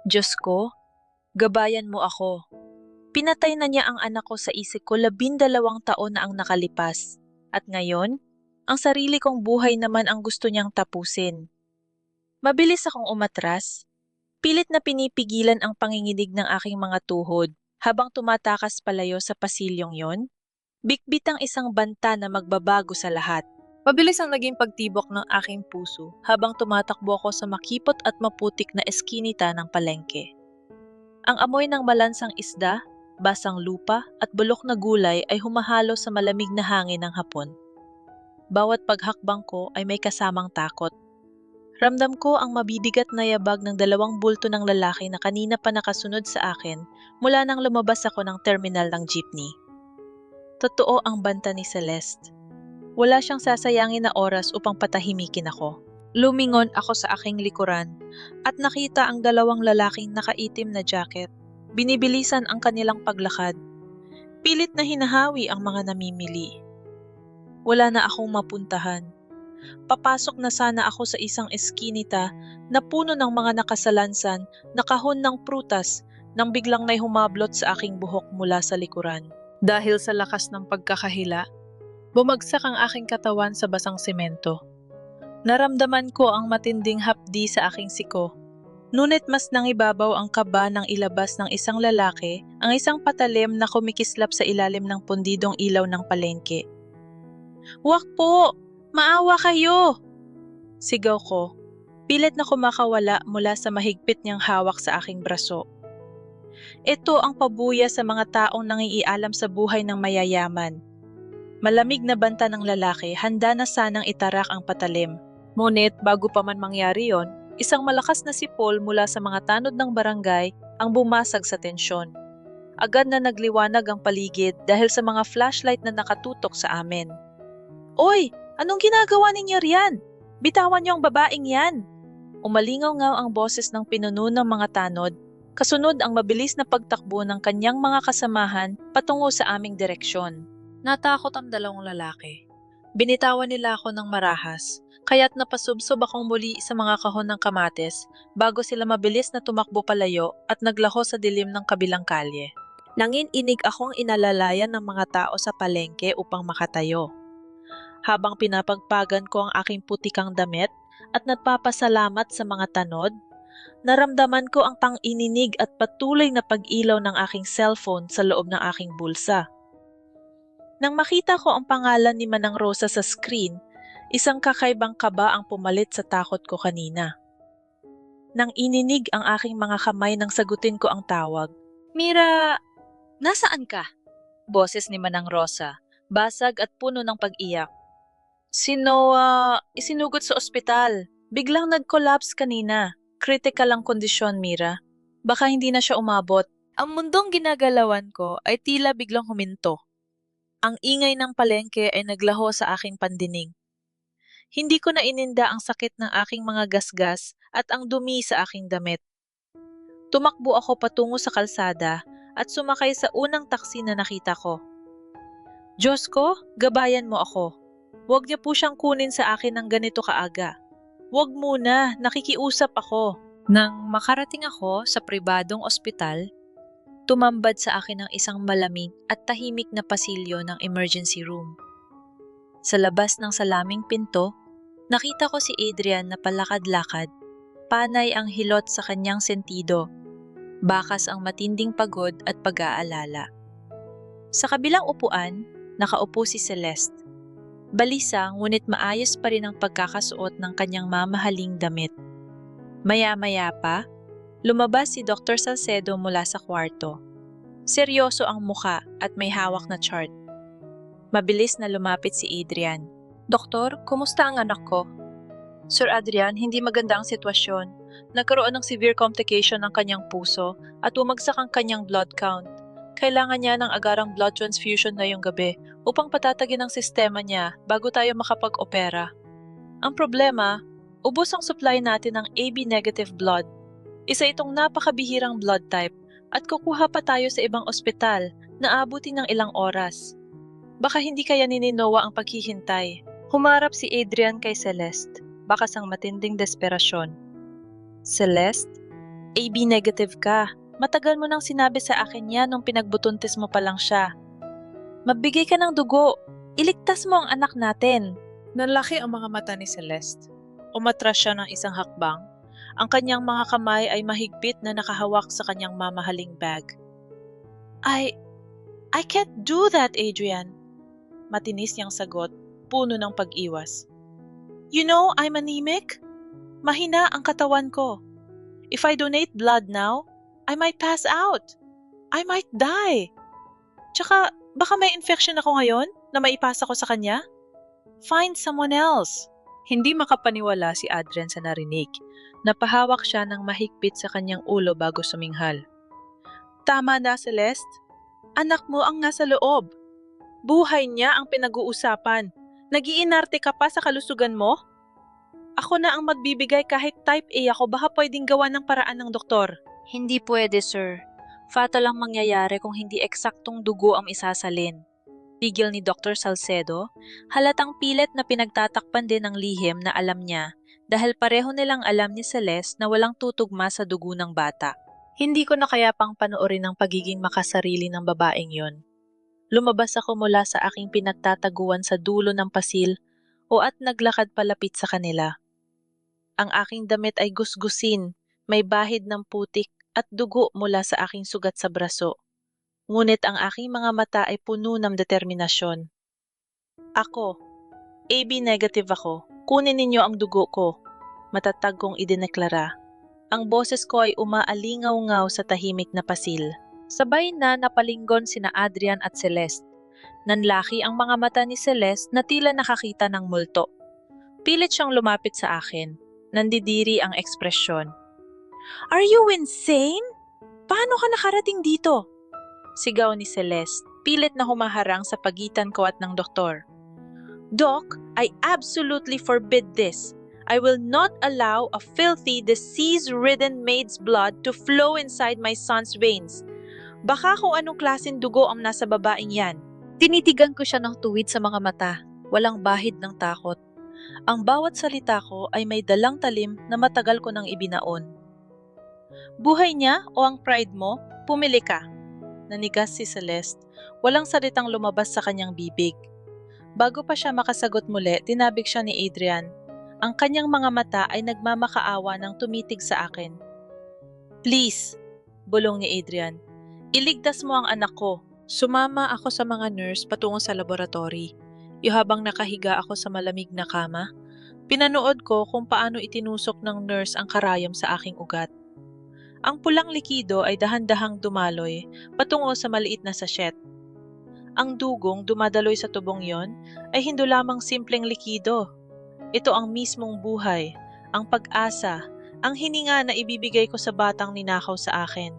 B: Diyos ko, gabayan mo ako. Pinatay na niya ang anak ko sa isip ko 12 taon na ang nakalipas. At ngayon, ang sarili kong buhay naman ang gusto niyang tapusin. Mabilis akong umatras. Pilit na pinipigilan ang panginginig ng aking mga tuhod habang tumatakas palayo sa pasilyong yon. Bikbit ang isang banta na magbabago sa lahat. Mabilis ang naging pagtibok ng aking puso habang tumatakbo ako sa makipot at maputik na eskinita ng palengke. Ang amoy ng malansang isda, basang lupa at bulok na gulay ay humahalo sa malamig na hangin ng hapon. Bawat paghakbang ko ay may kasamang takot. Ramdam ko ang mabibigat na yabag ng 2 bulto ng lalaki na kanina pa nakasunod sa akin mula nang lumabas ako ng terminal ng jeepney. Totoo ang banta ni Celeste. Wala siyang sasayangin na oras upang patahimikin ako.
A: Lumingon ako sa aking likuran at nakita ang dalawang lalaking nakaitim na jacket. Binibilisan ang kanilang paglakad. Pilit na hinahawi ang mga namimili. Wala na akong mapuntahan. Papasok na sana ako sa isang eskinita na puno ng mga nakasalansan na kahon ng prutas nang biglang may humablot sa aking buhok mula sa likuran. Dahil sa lakas ng pagkakahila, bumagsak ang aking katawan sa basang semento. Naramdaman ko ang matinding hapdi sa aking siko. Ngunit mas nangibabaw ang kaba ng ilabas ng isang lalaki ang isang patalim na kumikislap sa ilalim ng pundidong ilaw ng palengke. "Wak po! Maawa kayo!" Sigaw ko, pilit na kumakawala mula sa mahigpit niyang hawak sa aking braso. Ito ang pabuya sa mga taong nangiialam sa buhay ng mayayaman. Malamig na banta ng lalaki, handa na sanang itarak ang patalim. Ngunit bago pa man mangyari yon, isang malakas na sipol mula sa mga tanod ng barangay ang bumasag sa tensyon. Agad na nagliwanag ang paligid dahil sa mga flashlight na nakatutok sa amin. "Oy! Anong ginagawa ninyo riyan? Bitawan niyo ang babaeng yan!" Umalingaw-ngaw ang boses ng pinuno ng mga tanod, kasunod ang mabilis na pagtakbo ng kanyang mga kasamahan patungo sa aming direksyon. Natakot ang dalawang lalaki. Binitawan nila ako ng marahas, kaya't napasubsob akong muli sa mga kahon ng kamates bago sila mabilis na tumakbo palayo at naglaho sa dilim ng kabilang kalye. Nanginginig akong inalalayan ng mga tao sa palengke upang makatayo. Habang pinapagpagan ko ang aking putikang damit at nagpapasalamat sa mga tanod, naramdaman ko ang tang-ininig at patuloy na pag-ilaw ng aking cellphone sa loob ng aking bulsa. Nang makita ko ang pangalan ni Manang Rosa sa screen, isang kakaibang kaba ang pumalit sa takot ko kanina. Nang ininig ang aking mga kamay nang sagutin ko ang tawag, "Mira, nasaan ka?" Boses ni Manang Rosa, basag at puno ng pag-iyak. "Si Noah, isinugot sa ospital. Biglang nag-collapse kanina. Critical ang kondisyon, Mira. Baka hindi na siya umabot." Ang mundong ginagalawan ko ay tila biglang huminto. Ang ingay ng palengke ay naglaho sa aking pandinig. Hindi ko na ininda ang sakit ng aking mga gasgas at ang dumi sa aking damit. Tumakbo ako patungo sa kalsada at sumakay sa unang taksi na nakita ko. "Diyos ko, gabayan mo ako. Huwag niyo po siyang kunin sa akin ng ganito kaaga. Huwag muna, nakikiusap ako." Nang makarating ako sa pribadong ospital, tumambad sa akin ang isang malamig at tahimik na pasilyo ng emergency room. Sa labas ng salaming pinto, nakita ko si Adrian na palakad-lakad. Panay ang hilot sa kanyang sentido. Bakas ang matinding pagod at pag-aalala. Sa kabilang upuan, nakaupo si Celeste. Balisa ngunit maayos pa rin ang pagkakasuot ng kanyang mamahaling damit. Maya-maya pa, lumabas si Dr. Salcedo mula sa kwarto. Seryoso ang muka at may hawak na chart. Mabilis na lumapit si Adrian. "Doktor, kumusta ang anak ko?" "Sir Adrian, hindi maganda ang sitwasyon. Nagkaroon ng severe complication ng kanyang puso at bumagsak ang kanyang blood count. Kailangan niya ng agarang blood transfusion ngayong gabi upang patatagin ang sistema niya bago tayo makapag-opera. Ang problema, ubos ang supply natin ng AB negative blood. Isa itong napakabihirang blood type at kukuha pa tayo sa ibang ospital na abuti ng ilang oras. Baka hindi kaya ni Noah ang paghihintay." Humarap si Adrian kay Celeste, bakas ang matinding desperasyon. "Celeste, AB negative ka. Matagal mo nang sinabi sa akin yan nung pinagbutuntis mo pa lang siya. Magbigay ka ng dugo. Iligtas mo ang anak natin." Nanlaki ang mga mata ni Celeste. Umatras siya ng isang hakbang. Ang kanyang mga kamay ay mahigpit na nakahawak sa kanyang mamahaling bag. I can't do that, Adrian." Matinis niyang sagot, puno ng pag-iwas. "You know I'm anemic? Mahina ang katawan ko. If I donate blood now, I might pass out. I might die. Tsaka, baka may infection ako ngayon na maipasa ko sa kanya? Find someone else." Hindi makapaniwala si Adrian sa narinig. Napahawak siya ng mahigpit sa kanyang ulo bago suminghal. "Tama na, Celeste. Anak mo ang nasa loob. Buhay niya ang pinag-uusapan. Nag-iinarte ka pa sa kalusugan mo?
B: Ako na ang magbibigay kahit type A ako, baka pwedeng gawa ng paraan ng doktor.
A: Hindi pwede, sir. Fatal ang mangyayari kung hindi eksaktong dugo ang isasalin. Tigil ni Dr. Salcedo, halatang pilit na pinagtatakpan din ng lihim na alam niya dahil pareho nilang alam ni Celeste na walang tutugma sa dugo ng bata. Hindi ko na kaya pang panoorin ang pagiging makasarili ng babaeng yon. Lumabas ako mula sa aking pinagtataguan sa dulo ng pasil o at naglakad palapit sa kanila. Ang aking damit ay gusgusin, may bahid ng putik at dugo mula sa aking sugat sa braso. Ngunit ang aking mga mata ay puno ng determinasyon. Ako, AB negative ako. Kunin ninyo ang dugo ko. Matatag kong idineklara. Ang boses ko ay umaalingaw-ngaw sa tahimik na pasil. Sabay na napalinggon sina Adrian at Celeste. Nanlaki ang mga mata ni Celeste na tila nakakita ng multo. Pilit siyang lumapit sa akin. Nandidiri ang ekspresyon. Are you insane? Paano ka nakarating dito? Sigaw ni Celeste, pilit na humaharang sa pagitan ko at ng doktor. Doc, I absolutely forbid this. I will not allow a filthy, disease-ridden maid's blood to flow inside my son's veins. Baka kung anong klaseng dugo ang nasa babaeng yan. Tinitigan ko siya ng tuwid sa mga mata, walang bahid ng takot. Ang bawat salita ko ay may dalang talim na matagal ko nang ibinaon. Buhay niya o ang pride mo, pumili ka. Nanigas si Celeste, walang salitang lumabas sa kanyang bibig. Bago pa siya makasagot muli, tinabig siya ni Adrian. Ang kanyang mga mata ay nagmamakaawa ng tumitig sa akin. Please, bulong ni Adrian, iligtas mo ang anak ko. Sumama ako sa mga nurse patungo sa laboratory. Habang nakahiga ako sa malamig na kama, pinanood ko kung paano itinusok ng nurse ang karayom sa aking ugat. Ang pulang likido ay dahan-dahang dumaloy patungo sa maliit na sachet. Ang dugong dumadaloy sa tubong yon ay hindi lamang simpleng likido. Ito ang mismong buhay, ang pag-asa, ang hininga na ibibigay ko sa batang ninakaw sa akin.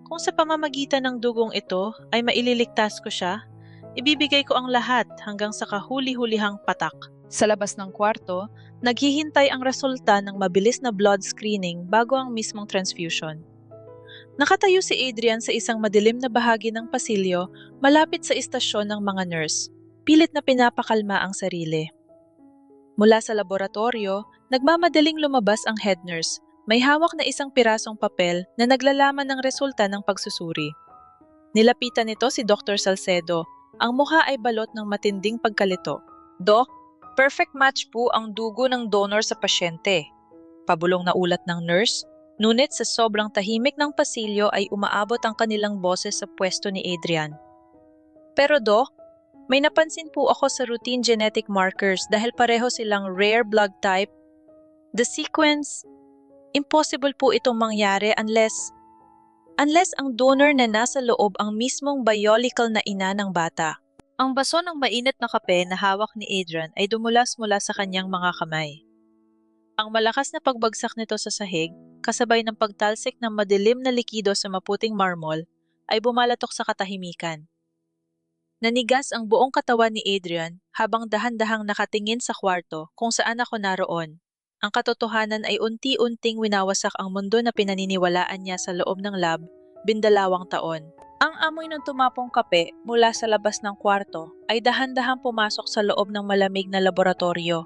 A: Kung sa pamamagitan ng dugong ito ay maililigtas ko siya, ibibigay ko ang lahat hanggang sa kahuli-hulihang patak. Sa labas ng kwarto, naghihintay ang resulta ng mabilis na blood screening bago ang mismong transfusion. Nakatayo si Adrian sa isang madilim na bahagi ng pasilyo malapit sa istasyon ng mga nurse. Pilit na pinapakalma ang sarili. Mula sa laboratorio, nagmamadaling lumabas ang head nurse. May hawak na isang pirasong papel na naglalaman ng resulta ng pagsusuri. Nilapitan nito si Dr. Salcedo. Ang mukha ay balot ng matinding pagkalito. Doc, perfect match po ang dugo ng donor sa pasyente. Pabulong na ulat ng nurse, ngunit sa sobrang tahimik ng pasilyo ay umaabot ang kanilang boses sa pwesto ni Adrian. Pero Doc, may napansin po ako sa routine genetic markers dahil pareho silang rare blood type. The sequence, impossible po itong mangyari unless ang donor na nasa loob ang mismong biological na ina ng bata. Ang baso ng mainit na kape na hawak ni Adrian ay dumulas mula sa kanyang mga kamay. Ang malakas na pagbagsak nito sa sahig, kasabay ng pagtalsik ng madilim na likido sa maputing marmol, ay bumalatok sa katahimikan. Nanigas ang buong katawan ni Adrian habang dahan-dahang nakatingin sa kwarto kung saan ako naroon. Ang katotohanan ay unti-unting winawasak ang mundo na pinaniniwalaan niya sa loob ng lab, 12 taon. Ang amoy ng tumapong kape mula sa labas ng kwarto ay dahan-dahang pumasok sa loob ng malamig na laboratorio.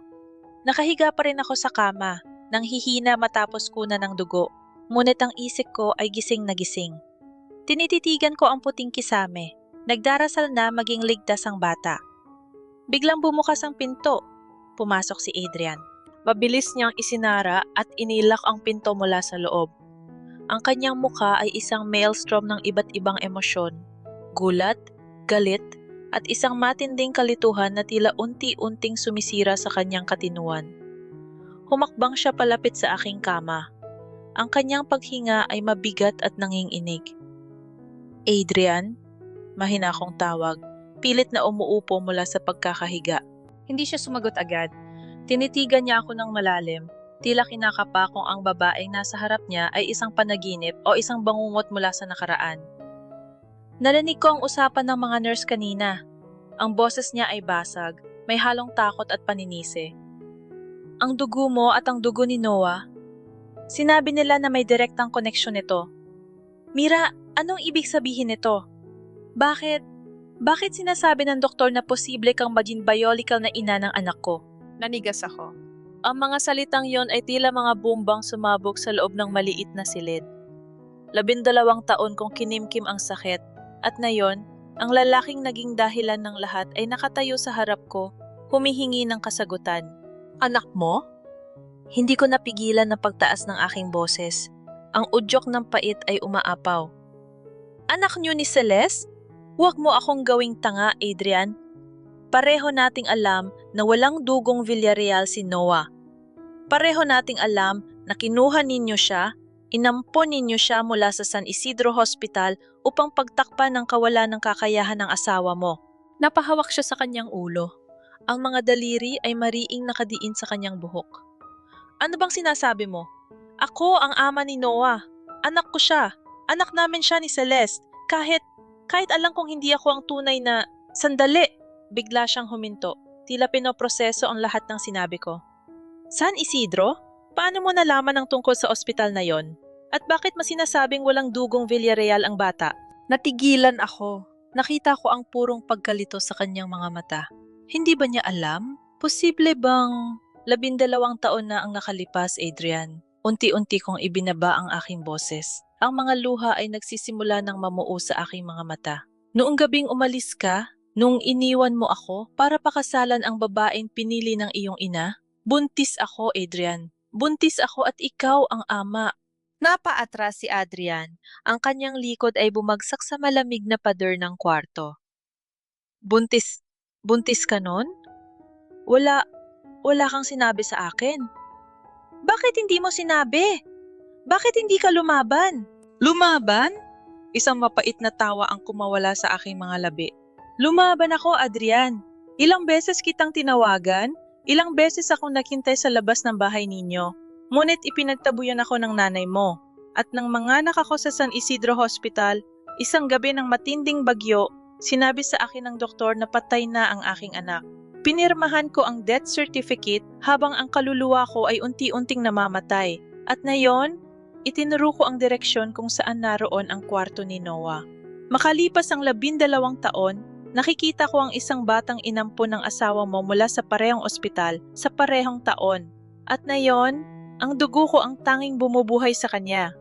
A: Nakahiga pa rin ako sa kama, nang hihina matapos kunan ng dugo, ngunit ang isip ko ay gising na gising. Tinititigan ko ang puting kisame. Nagdarasal na maging ligtas ang bata. Biglang bumukas ang pinto. Pumasok si Adrian. Mabilis niyang isinara at inilak ang pinto mula sa loob. Ang kanyang mukha ay isang maelstrom ng iba't ibang emosyon. Gulat, galit, at isang matinding kalituhan na tila unti-unting sumisira sa kanyang katinuan. Humakbang siya palapit sa aking kama. Ang kanyang paghinga ay mabigat at nanginginig. Adrian? Mahina akong tawag, pilit na umuupo mula sa pagkakahiga. Hindi siya sumagot agad. Tinitigan niya ako ng malalim, tila kinakapa kung ang babaeng nasa harap niya ay isang panaginip o isang bangungot mula sa nakaraan. Narinig ko ang usapan ng mga nurse kanina. Ang boses niya ay basag, may halong takot at paninisi. Ang dugo mo at ang dugo ni Noah. Sinabi nila na may direktang koneksyon nito. Mira, anong ibig sabihin nito? Bakit? Bakit sinasabi ng doktor na posible kang maging biological na ina ng anak ko?
B: Nanigas ako.
A: Ang mga salitang yon ay tila mga bumbang sumabog sa loob ng maliit na silid. 12 taon kong kinimkim ang sakit, at ngayon, ang lalaking naging dahilan ng lahat ay nakatayo sa harap ko, humihingi ng kasagutan.
B: Anak mo?
A: Hindi ko napigilan na pagtaas ng aking boses. Ang udyok ng pait ay umaapaw. Anak niyo ni Celeste? Huwag mo akong gawing tanga, Adrian. Pareho nating alam na walang dugong Villarreal si Noah. Pareho nating alam na kinuha ninyo siya, inampon ninyo siya mula sa San Isidro Hospital upang pagtakpan ng kawalan ng kakayahan ng asawa mo. Napahawak siya sa kanyang ulo. Ang mga daliri ay mariing nakadiin sa kanyang buhok. Ano bang sinasabi mo? Ako ang ama ni Noah. Anak ko siya. Anak namin siya ni Celeste. Kahit alam kong hindi ako ang tunay na... Sandali! Bigla siyang huminto. Tila pinoproseso ang lahat ng sinabi ko. San Isidro? Paano mo nalaman ang tungkol sa ospital na yon? At bakit masinasabing walang dugong Villarreal ang bata? Natigilan ako. Nakita ko ang purong pagkalito sa kanyang mga mata. Hindi ba niya alam? Posible bang 12 taon na ang nakalipas, Adrian? Unti-unti kong ibinaba ang aking boses. Ang mga luha ay nagsisimula ng mamuo sa aking mga mata. Noong gabing umalis ka, nung iniwan mo ako para pakasalan ang babaeng pinili ng iyong ina, buntis ako, Adrian. Buntis ako at ikaw ang ama. Napaatras si Adrian. Ang kanyang likod ay bumagsak sa malamig na pader ng kwarto. Buntis ka nun? Wala kang sinabi sa akin. Bakit hindi mo sinabi? Bakit hindi ka lumaban? Lumaban? Isang mapait na tawa ang kumawala sa aking mga labi. Lumaban ako, Adrian. Ilang beses kitang tinawagan, ilang beses akong naghintay sa labas ng bahay ninyo. Ngunit ipinagtabuyan ako ng nanay mo. At nang manganak ako sa San Isidro Hospital, isang gabi ng matinding bagyo, sinabi sa akin ng doktor na patay na ang aking anak. Pinirmahan ko ang death certificate habang ang kaluluwa ko ay unti-unting namamatay. At ngayon, itinuro ko ang direksyon kung saan naroon ang kwarto ni Noah. Makalipas ang 12 taon, nakikita ko ang isang batang inampon ng asawa mo mula sa parehong ospital sa parehong taon. At ngayon, ang dugo ko ang tanging bumubuhay sa kanya.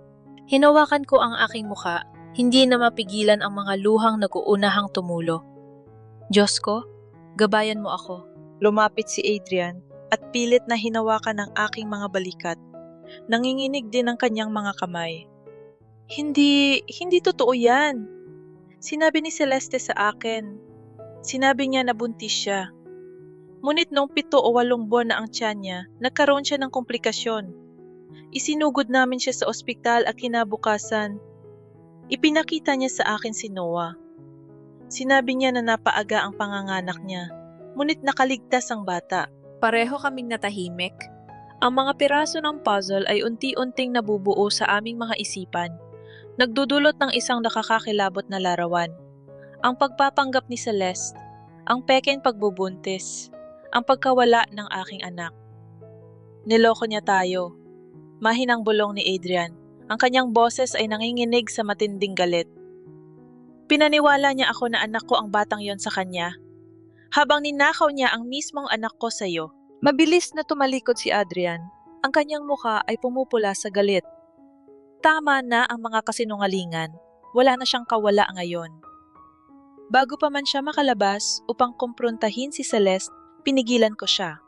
A: Hinawakan ko ang aking muka, hindi na mapigilan ang mga luhang nag-uunahang tumulo. Diyos ko, gabayan mo ako. Lumapit si Adrian at pilit na hinawakan ang aking mga balikat. Nanginginig din ang kanyang mga kamay. Hindi totoo yan. Sinabi ni Celeste sa akin. Sinabi niya na buntis siya. Ngunit noong 7 o 8 buwan na ang tiyan niya, nagkaroon siya ng komplikasyon. Isinugod namin siya sa ospital at kinabukasan. Ipinakita niya sa akin si Noah. Sinabi niya na napaaga ang panganganak niya, ngunit nakaligtas ang bata.
B: Pareho kaming natahimik.
A: Ang mga piraso ng puzzle ay unti-unting nabubuo sa aming mga isipan, nagdudulot ng isang nakakakilabot na larawan. Ang pagpapanggap ni Celeste, ang pekeng pagbubuntis, ang pagkawala ng aking anak. Niloko niya tayo. Mahinang bulong ni Adrian. Ang kanyang boses ay nanginginig sa matinding galit. Pinaniwala niya ako na anak ko ang batang yon sa kanya, habang ninakaw niya ang mismong anak ko sa iyo. Mabilis na tumalikod si Adrian. Ang kanyang mukha ay pumupula sa galit. Tama na ang mga kasinungalingan. Wala na siyang kawala ngayon. Bago pa man siya makalabas upang kumprontahin si Celeste, pinigilan ko siya.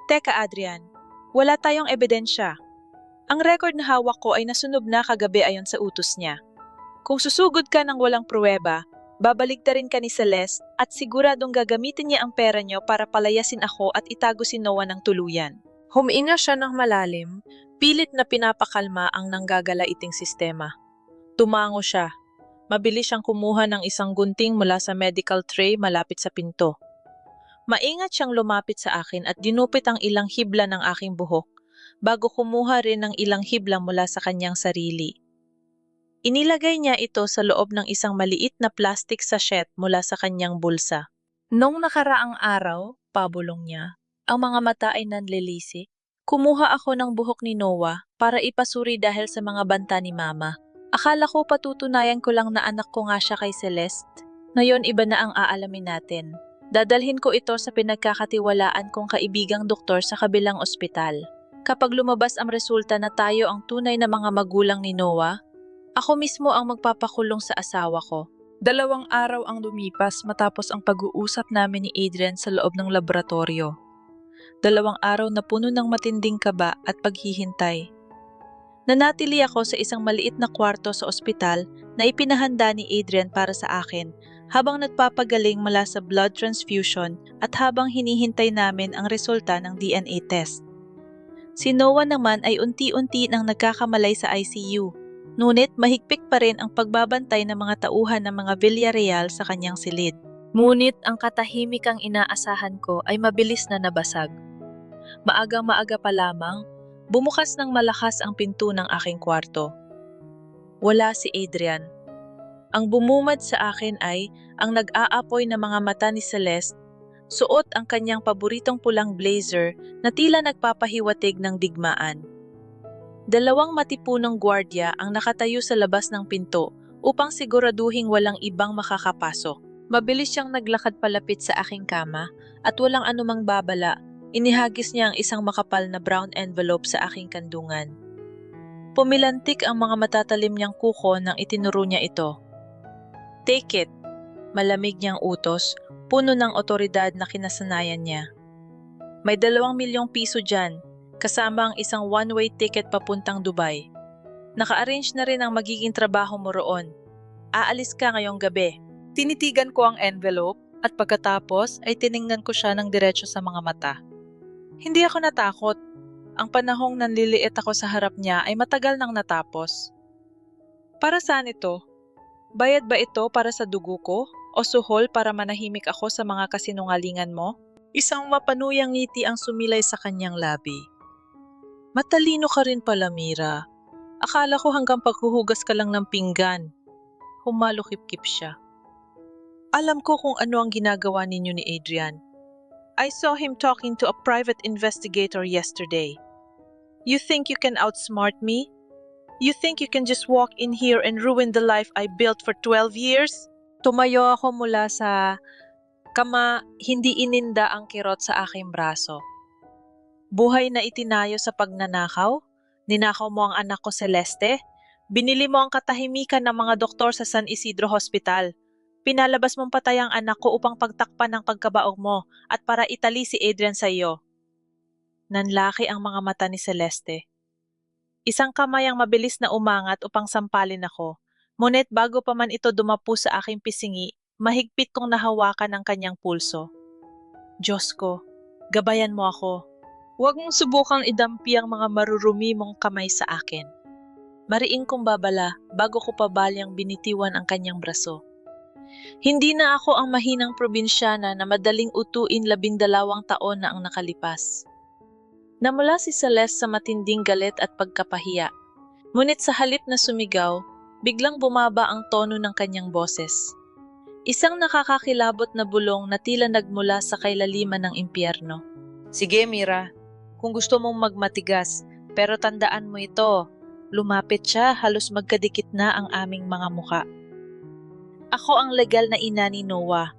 A: Teka, Adrian. Wala tayong ebidensya. Ang record na hawak ko ay nasunog na kagabi ayon sa utos niya. Kung susugod ka ng walang pruweba, babaligtarin ka ni Celeste at siguradong gagamitin niya ang pera niyo para palayasin ako at itago si Noah ng tuluyan. Humiinga siya ng malalim, pilit na pinapakalma ang nanggagalaiting sistema. Tumango siya. Mabilis siyang kumuha ng isang gunting mula sa medical tray malapit sa pinto. Maingat siyang lumapit sa akin at dinupit ang ilang hibla ng aking buhok bago kumuha rin ng ilang hibla mula sa kanyang sarili. Inilagay niya ito sa loob ng isang maliit na plastic sachet mula sa kanyang bulsa. Noong nakaraang araw, pabulong niya, Ang mga mata ay nanlilisi. Kumuha ako ng buhok ni Noah para ipasuri dahil sa mga banta ni Mama. Akala ko patutunayan ko lang na anak ko nga siya kay Celeste. Ngayon iba na ang aalamin natin. Dadalhin ko ito sa pinagkakatiwalaan kong kaibigang doktor sa kabilang ospital. Kapag lumabas ang resulta na tayo ang tunay na mga magulang ni Noah, ako mismo ang magpapakulong sa asawa ko.
B: 2 araw ang lumipas matapos ang pag-uusap namin ni Adrian sa loob ng laboratorio. 2 araw na puno ng matinding kaba at paghihintay. Nanatili ako sa isang maliit na kwarto sa ospital na ipinahanda ni Adrian para sa akin habang nagpapagaling mula sa blood transfusion at habang hinihintay namin ang resulta ng DNA test. Si Noah naman ay unti-unti nang nagkakamalay sa ICU, ngunit mahigpit pa rin ang pagbabantay ng mga tauhan ng mga Villarreal sa kanyang silid. Ngunit ang katahimikang inaasahan ko ay mabilis na nabasag. Maagang-maaga pa lamang, bumukas ng malakas ang pinto ng aking kwarto. Wala si Adrian. Ang bumumad sa akin ay ang nag-aapoy na mga mata ni Celeste, suot ang kanyang paboritong pulang blazer na tila nagpapahiwatig ng digmaan. 2 matipunong gwardiya ang nakatayo sa labas ng pinto upang siguraduhing walang ibang makakapasok. Mabilis siyang naglakad palapit sa aking kama at walang anumang babala, inihagis niya ang isang makapal na brown envelope sa aking kandungan. Pumilantik ang mga matatalim niyang kuko nang itinuro niya ito. "Take it," malamig niyang utos, puno ng otoridad na kinasanayan niya. "May 2 milyong piso dyan, kasama ang isang one-way ticket papuntang Dubai. Naka-arrange na rin ang magiging trabaho mo roon. Aalis ka ngayong gabi." Tinitigan ko ang envelope at pagkatapos ay tiningnan ko siya ng diretso sa mga mata. Hindi ako natakot. Ang panahong nanliliit ako sa harap niya ay matagal nang natapos. Para saan ito? Bayad ba ito para sa dugo ko o suhol para manahimik ako sa mga kasinungalingan mo?
A: Isang mapanuyang ngiti ang sumilay sa kanyang labi. "Matalino ka rin pala, Mira. Akala ko hanggang paghuhugas ka lang ng pinggan." Humalukip-kip siya. "Alam ko kung ano ang ginagawa ninyo ni Adrian. I saw him talking to a private investigator yesterday. You think you can outsmart me? You think you can just walk in here and ruin the life I built for 12 years?
B: Tumayo ako mula sa kama, hindi ininda ang kirot sa aking braso.
A: Buhay na itinayo sa pagnanakaw? Ninakaw mo ang anak ko, Celeste? Binili mo ang katahimikan ng mga doktor sa San Isidro Hospital. Pinalabas mong patay ang anak ko upang pagtakpan ng pagkabaog mo at para itali si Adrian sa iyo." Nanlaki ang mga mata ni Celeste. Isang kamay ang mabilis na umangat upang sampalin ako. Ngunit bago pa man ito dumapo sa aking pisingi, mahigpit kong nahawakan ang kanyang pulso. "Diyos ko, gabayan mo ako. Huwag mong subukang idampi ang mga marurumi mong kamay sa akin." Mariing kong babala bago ko pabalyang binitiwan ang kanyang braso. Hindi na ako ang mahinang probinsyana na madaling utuin 12 taon na ang nakalipas. Namula si Celeste sa matinding galit at pagkapahiya. Ngunit sa halip na sumigaw, biglang bumaba ang tono ng kanyang boses. Isang nakakakilabot na bulong na tila nagmula sa kailaliman ng impyerno. "Sige, Mira, kung gusto mong magmatigas, pero tandaan mo ito." Lumapit siya, halos magkadikit na ang aming mga muka. "Ako ang legal na ina ni Noah.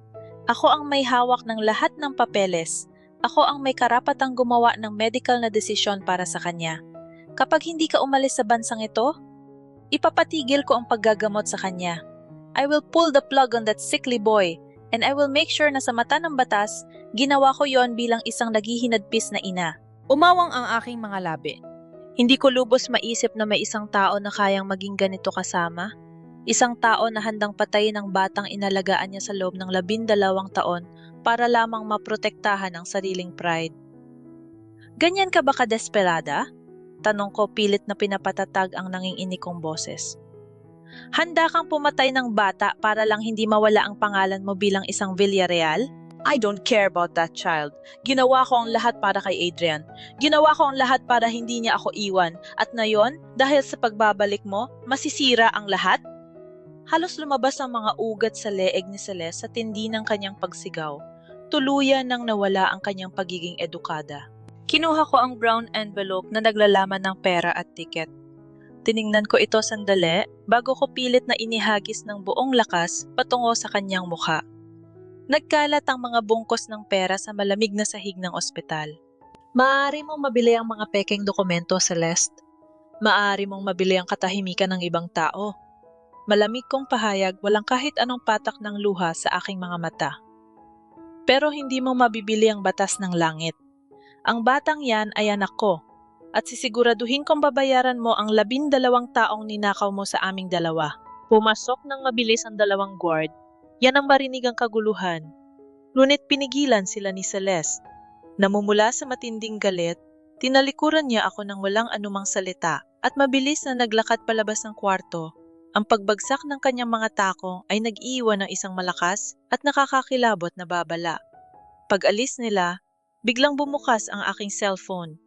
A: Ako ang may hawak ng lahat ng papeles. Ako ang may karapatang gumawa ng medical na desisyon para sa kanya. Kapag hindi ka umalis sa bansang ito, ipapatigil ko ang paggagamot sa kanya. I will pull the plug on that sickly boy, and I will make sure na sa mata ng batas, ginawa ko yon bilang isang naghihinadpis na ina."
B: Umawang ang aking mga labi.
A: Hindi ko lubos maisip na may isang tao na kayang maging ganito kasama. Isang tao na handang patayin ang batang inalagaan niya sa loob ng 12 taon para lamang maprotektahan ang sariling pride. "Ganyan ka ba kadesperada?" Tanong ko, pilit na pinapatatag ang nanginginig kong boses. "Handa kang pumatay ng bata para lang hindi mawala ang pangalan mo bilang isang Villarreal? I don't care about that child. Ginawa ko ang lahat para kay Adrian. Ginawa ko ang lahat para hindi niya ako iwan. At ngayon, dahil sa pagbabalik mo, masisira ang lahat?" Halos lumabas ang mga ugat sa leeg ni Celeste sa tindi ng kanyang pagsigaw. tuluyan nang nawala ang kanyang pagiging edukada. Kinuha ko ang brown envelope na naglalaman ng pera at tiket. Tiningnan ko ito sandali bago ko pilit na inihagis ng buong lakas patungo sa kanyang mukha. Nagkalat ang mga bungkos ng pera sa malamig na sahig ng ospital. Maaari mong mabili ang mga pekeng dokumento, Celeste. Maaari mong mabili ang katahimikan ng ibang tao. Malamig kong pahayag, walang kahit anong patak ng luha sa aking mga mata. Pero hindi mo mabibili ang batas ng langit. Ang batang yan ay anak ko. At sisiguraduhin kong babayaran mo ang 12 taong ninakaw mo sa aming dalawa. Pumasok ng mabilis ang 2 guard. Yan ang marinig ang kaguluhan. Ngunit pinigilan sila ni Celeste. Namumula sa matinding galit, tinalikuran niya ako ng walang anumang salita at mabilis na naglakad palabas ng kwarto. Ang pagbagsak ng kanyang mga takong ay nag-iwan ng isang malakas at nakakakilabot na babala. Pag-alis nila, biglang bumukas ang aking cellphone.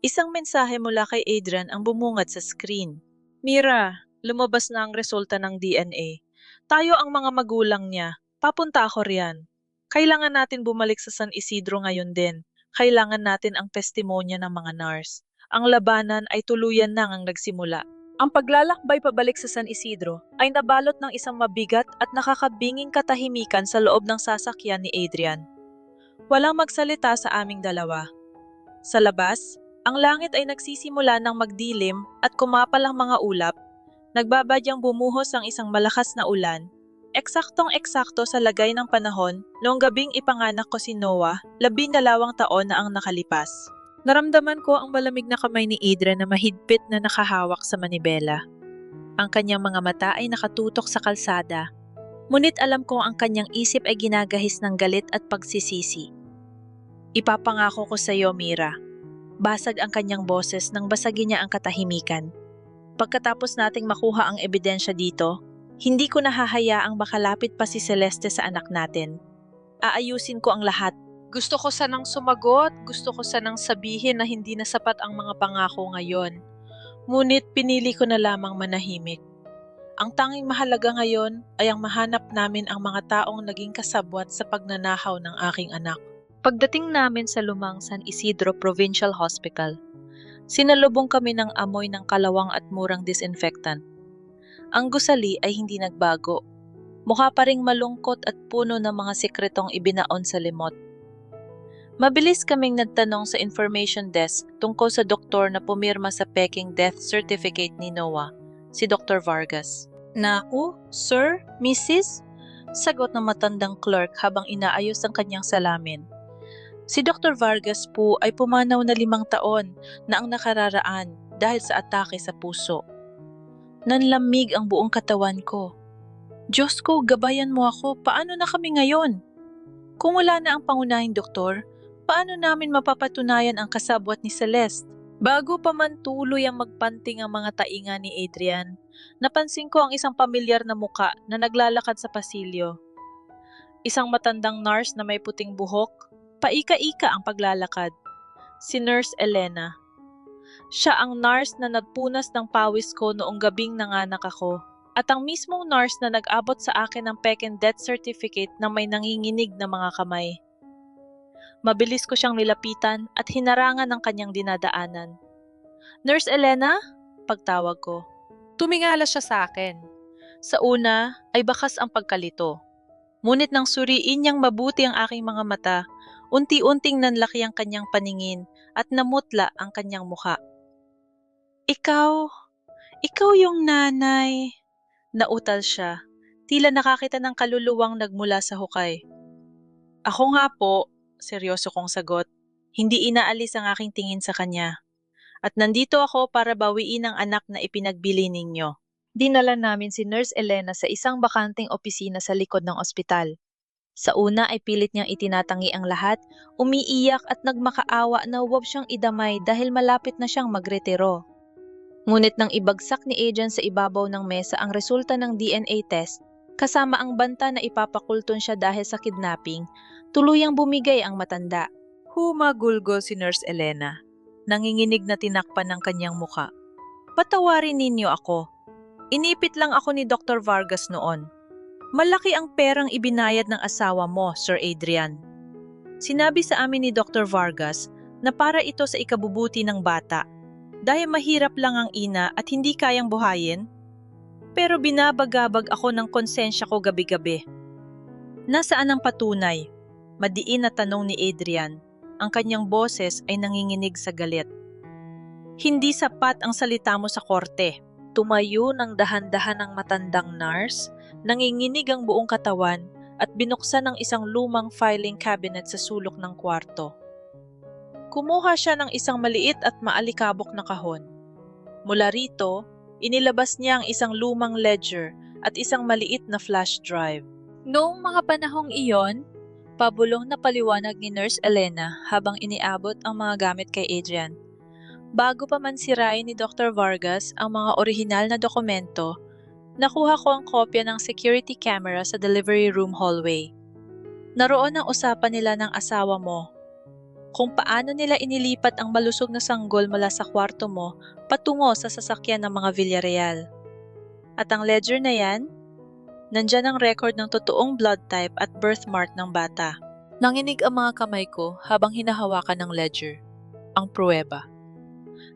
A: Isang mensahe mula kay Adrian ang bumungad sa screen. Mira, lumabas na ang resulta ng DNA. Tayo ang mga magulang niya. Papunta ako riyan. Kailangan natin bumalik sa San Isidro ngayon din. Kailangan natin ang testimonya ng mga nurse. Ang labanan ay tuluyan nang ang nagsimula. Ang paglalakbay pabalik sa San Isidro ay nabalot ng isang mabigat at nakakabinging katahimikan sa loob ng sasakyan ni Adrian. Walang magsalita sa aming dalawa. Sa labas, ang langit ay nagsisimula ng magdilim at kumapal ang mga ulap. Nagbabadyang bumuhos ang isang malakas na ulan. Eksaktong-eksakto sa lagay ng panahon noong gabing ipanganak ko si Noah, 12 taon na ang nakalipas. Naramdaman ko ang malamig na kamay ni Adrian na mahigpit na nakahawak sa manibela. Ang kanyang mga mata ay nakatutok sa kalsada. Ngunit alam kong ang kanyang isip ay ginagahis ng galit at pagsisisi. Ipapangako ko sa iyo, Mira. Basag ang kanyang boses nang basagin niya ang katahimikan. Pagkatapos nating makuha ang ebidensya dito, hindi ko nahahayaang makalapit pa si Celeste sa anak natin. Aayusin ko ang lahat. Gusto ko sanang sumagot, gusto ko sanang sabihin na hindi na sapat ang mga pangako ngayon. Ngunit pinili ko na lamang manahimik. Ang tanging mahalaga ngayon ay ang mahanap namin ang mga taong naging kasabwat sa pagnanakaw ng aking anak. Pagdating namin sa lumang San Isidro Provincial Hospital, sinalubong kami ng amoy ng kalawang at murang disinfectant. Ang gusali ay hindi nagbago. Mukha pa ring malungkot at puno ng mga sikretong ibinaon sa limot. Mabilis kaming nagtanong sa information desk tungkol sa doktor na pumirma sa peking death certificate ni Noah, si Dr. Vargas. Naku, Sir, Mrs.? Sagot ng matandang clerk habang inaayos ang kanyang salamin. Si Dr. Vargas po ay pumanaw na 5 taon na ang nakararaan dahil sa atake sa puso. Nanlamig ang buong katawan ko. Diyos ko, gabayan mo ako. Paano na kami ngayon? Kung wala na ang pangunahing doktor, paano namin mapapatunayan ang kasabwat ni Celeste? Bago pa man tuloy ang magpanting ang mga tainga ni Adrian, napansin ko ang isang pamilyar na muka na naglalakad sa pasilyo. Isang matandang nurse na may puting buhok, paika-ika ang paglalakad. Si Nurse Elena. Siya ang nurse na nagpunas ng pawis ko noong gabing nanganak ako. At ang mismong nurse na nag-abot sa akin ng peking death certificate na may nanginginig na mga kamay. Mabilis ko siyang nilapitan at hinarangan ng kanyang dinadaanan. Nurse Elena? Pagtawag ko. Tumingala siya sa akin. Sa una ay bakas ang pagkalito. Ngunit nang suriin niyang mabuti ang aking mga mata, unti-unting nanlaki ang kanyang paningin at namutla ang kanyang mukha. Ikaw yung nanay. Nautal siya, tila nakakita ng kaluluwang nagmula sa hukay. Ako nga po, seryoso kong sagot. Hindi inaalis ang aking tingin sa kanya. At nandito ako para bawiin ang anak na ipinagbili ninyo. Dinala namin si Nurse Elena sa isang bakanting opisina sa likod ng ospital. Sa una ay pilit niyang itinatangi ang lahat, umiiyak at nagmakaawa na huwag siyang idamay dahil malapit na siyang magretiro. Ngunit nang ibagsak ni Adrian sa ibabaw ng mesa ang resulta ng DNA test, kasama ang banta na ipapakulton siya dahil sa kidnapping, tuluyang bumigay ang matanda. Humagulgol si Nurse Elena. Nanginginig na tinakpan ng kanyang muka. Patawarin ninyo ako. Inipit lang ako ni Dr. Vargas noon. Malaki ang perang ibinayad ng asawa mo, Sir Adrian.
B: Sinabi sa amin ni Dr. Vargas na para ito sa ikabubuti ng bata. Dahil mahirap lang ang ina at hindi kayang buhayin. Pero binabagabag ako ng konsensya ko gabi-gabi. Nasaan ang patunay? Madiin na tanong ni Adrian. Ang kanyang boses ay nanginginig sa galit. Hindi sapat ang salita mo sa korte. Tumayo ng dahan-dahan ang matandang nurse, nanginginig ang buong katawan at binuksan ang isang lumang filing cabinet sa sulok ng kwarto. Kumuha siya ng isang maliit at maalikabok na kahon. Mula rito, inilabas niya ang isang lumang ledger at isang maliit na flash drive. Noong mga panahong iyon, pabulong na paliwanag ni Nurse Elena habang iniabot ang mga gamit kay Adrian. Bago pa man sirain ni Dr. Vargas ang mga orihinal na dokumento, nakuha ko ang kopya ng security camera sa delivery room hallway. Naroon ang usapan nila ng asawa mo kung paano nila inilipat ang malusog na sanggol mula sa kwarto mo patungo sa sasakyan ng mga Villarreal. At ang ledger na yan, nandyan ang record ng totoong blood type at birthmark ng bata. Nanginig ang mga kamay ko habang hinahawakan ng ledger, ang pruweba.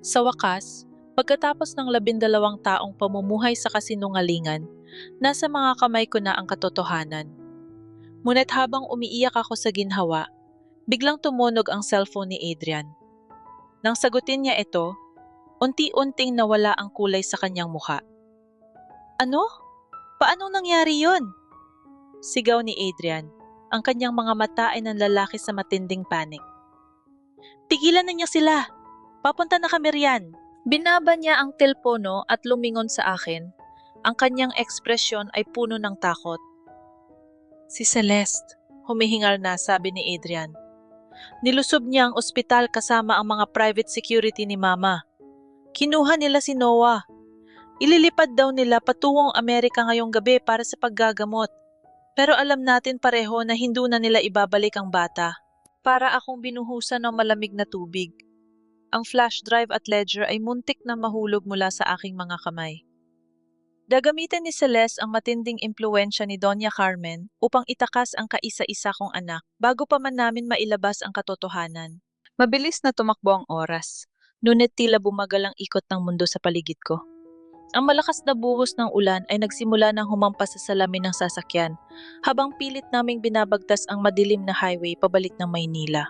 B: Sa wakas, pagkatapos ng 12 taong pamumuhay sa kasinungalingan, nasa mga kamay ko na ang katotohanan. Ngunit habang umiiyak ako sa ginhawa, biglang tumunog ang cellphone ni Adrian. Nang sagutin niya ito, unti-unting nawala ang kulay sa kanyang mukha. Ano? Paano nangyari yon? Sigaw ni Adrian. Ang kanyang mga mata ay nanlalaki sa matinding panik. Tigilan na niya sila! Papunta na kami riyan. Binaba niya ang telepono at lumingon sa akin. Ang kanyang ekspresyon ay puno ng takot. Si Celeste, humihingal na, sabi ni Adrian. Nilusob niya ang ospital kasama ang mga private security ni Mama. Kinuha nila si Noah. Ililipad daw nila patungong Amerika ngayong gabi para sa paggagamot. Pero alam natin pareho na hindi na nila ibabalik ang bata. Para akong binuhusan ng malamig na tubig. Ang flash drive at ledger ay muntik na mahulog mula sa aking mga kamay. Gagamitin ni Celeste ang matinding impluwensya ni Doña Carmen upang itakas ang kaisa-isa kong anak bago pa man namin mailabas ang katotohanan. Mabilis na tumakbo ang oras, ngunit tila bumagal ang ikot ng mundo sa paligid ko. Ang malakas na buhos ng ulan ay nagsimula ng humampas sa salamin ng sasakyan habang pilit naming binabagtas ang madilim na highway pabalik ng Maynila.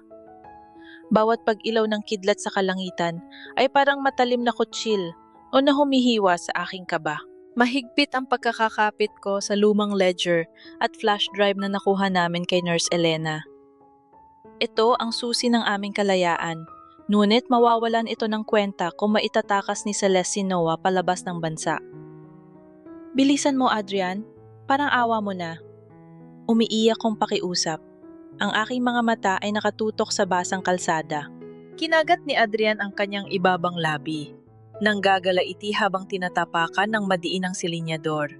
B: Bawat pag-ilaw ng kidlat sa kalangitan ay parang matalim na kutsil o na humihiwa sa aking kaba. Mahigpit ang pagkakakapit ko sa lumang ledger at flash drive na nakuha namin kay Nurse Elena. Ito ang susi ng aming kalayaan, ngunit mawawalan ito ng kwenta kung maitatakas ni Celeste si Noah palabas ng bansa. Bilisan mo, Adrian, parang awa mo na. Umiiyak kong pakiusap. Ang aking mga mata ay nakatutok sa basang kalsada. Kinagat ni Adrian ang kanyang ibabang labi. Nanggagalaiti habang tinatapakan ng madiin ang silinyador.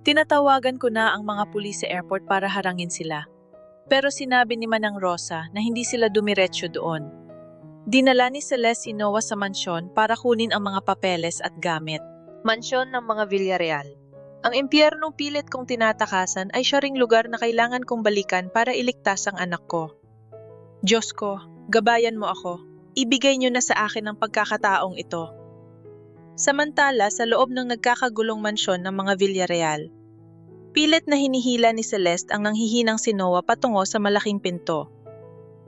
B: Tinatawagan ko na ang mga pulis sa airport para harangin sila. Pero sinabi ni Manang Rosa na hindi sila dumiretso doon. Dinala ni Celeste si Noah sa mansyon para kunin ang mga papeles at gamit. Mansyon ng mga Villarreal. Ang impyernong pilit kong tinatakasan ay siya ring lugar na kailangan kong balikan para iligtas ang anak ko. Diyos ko, gabayan mo ako. Ibigay niyo na sa akin ang pagkakataong ito. Samantala, sa loob ng nagkakagulong mansyon ng mga Villarreal, pilit na hinihila ni Celeste ang nanghihinang si Noah patungo sa malaking pinto.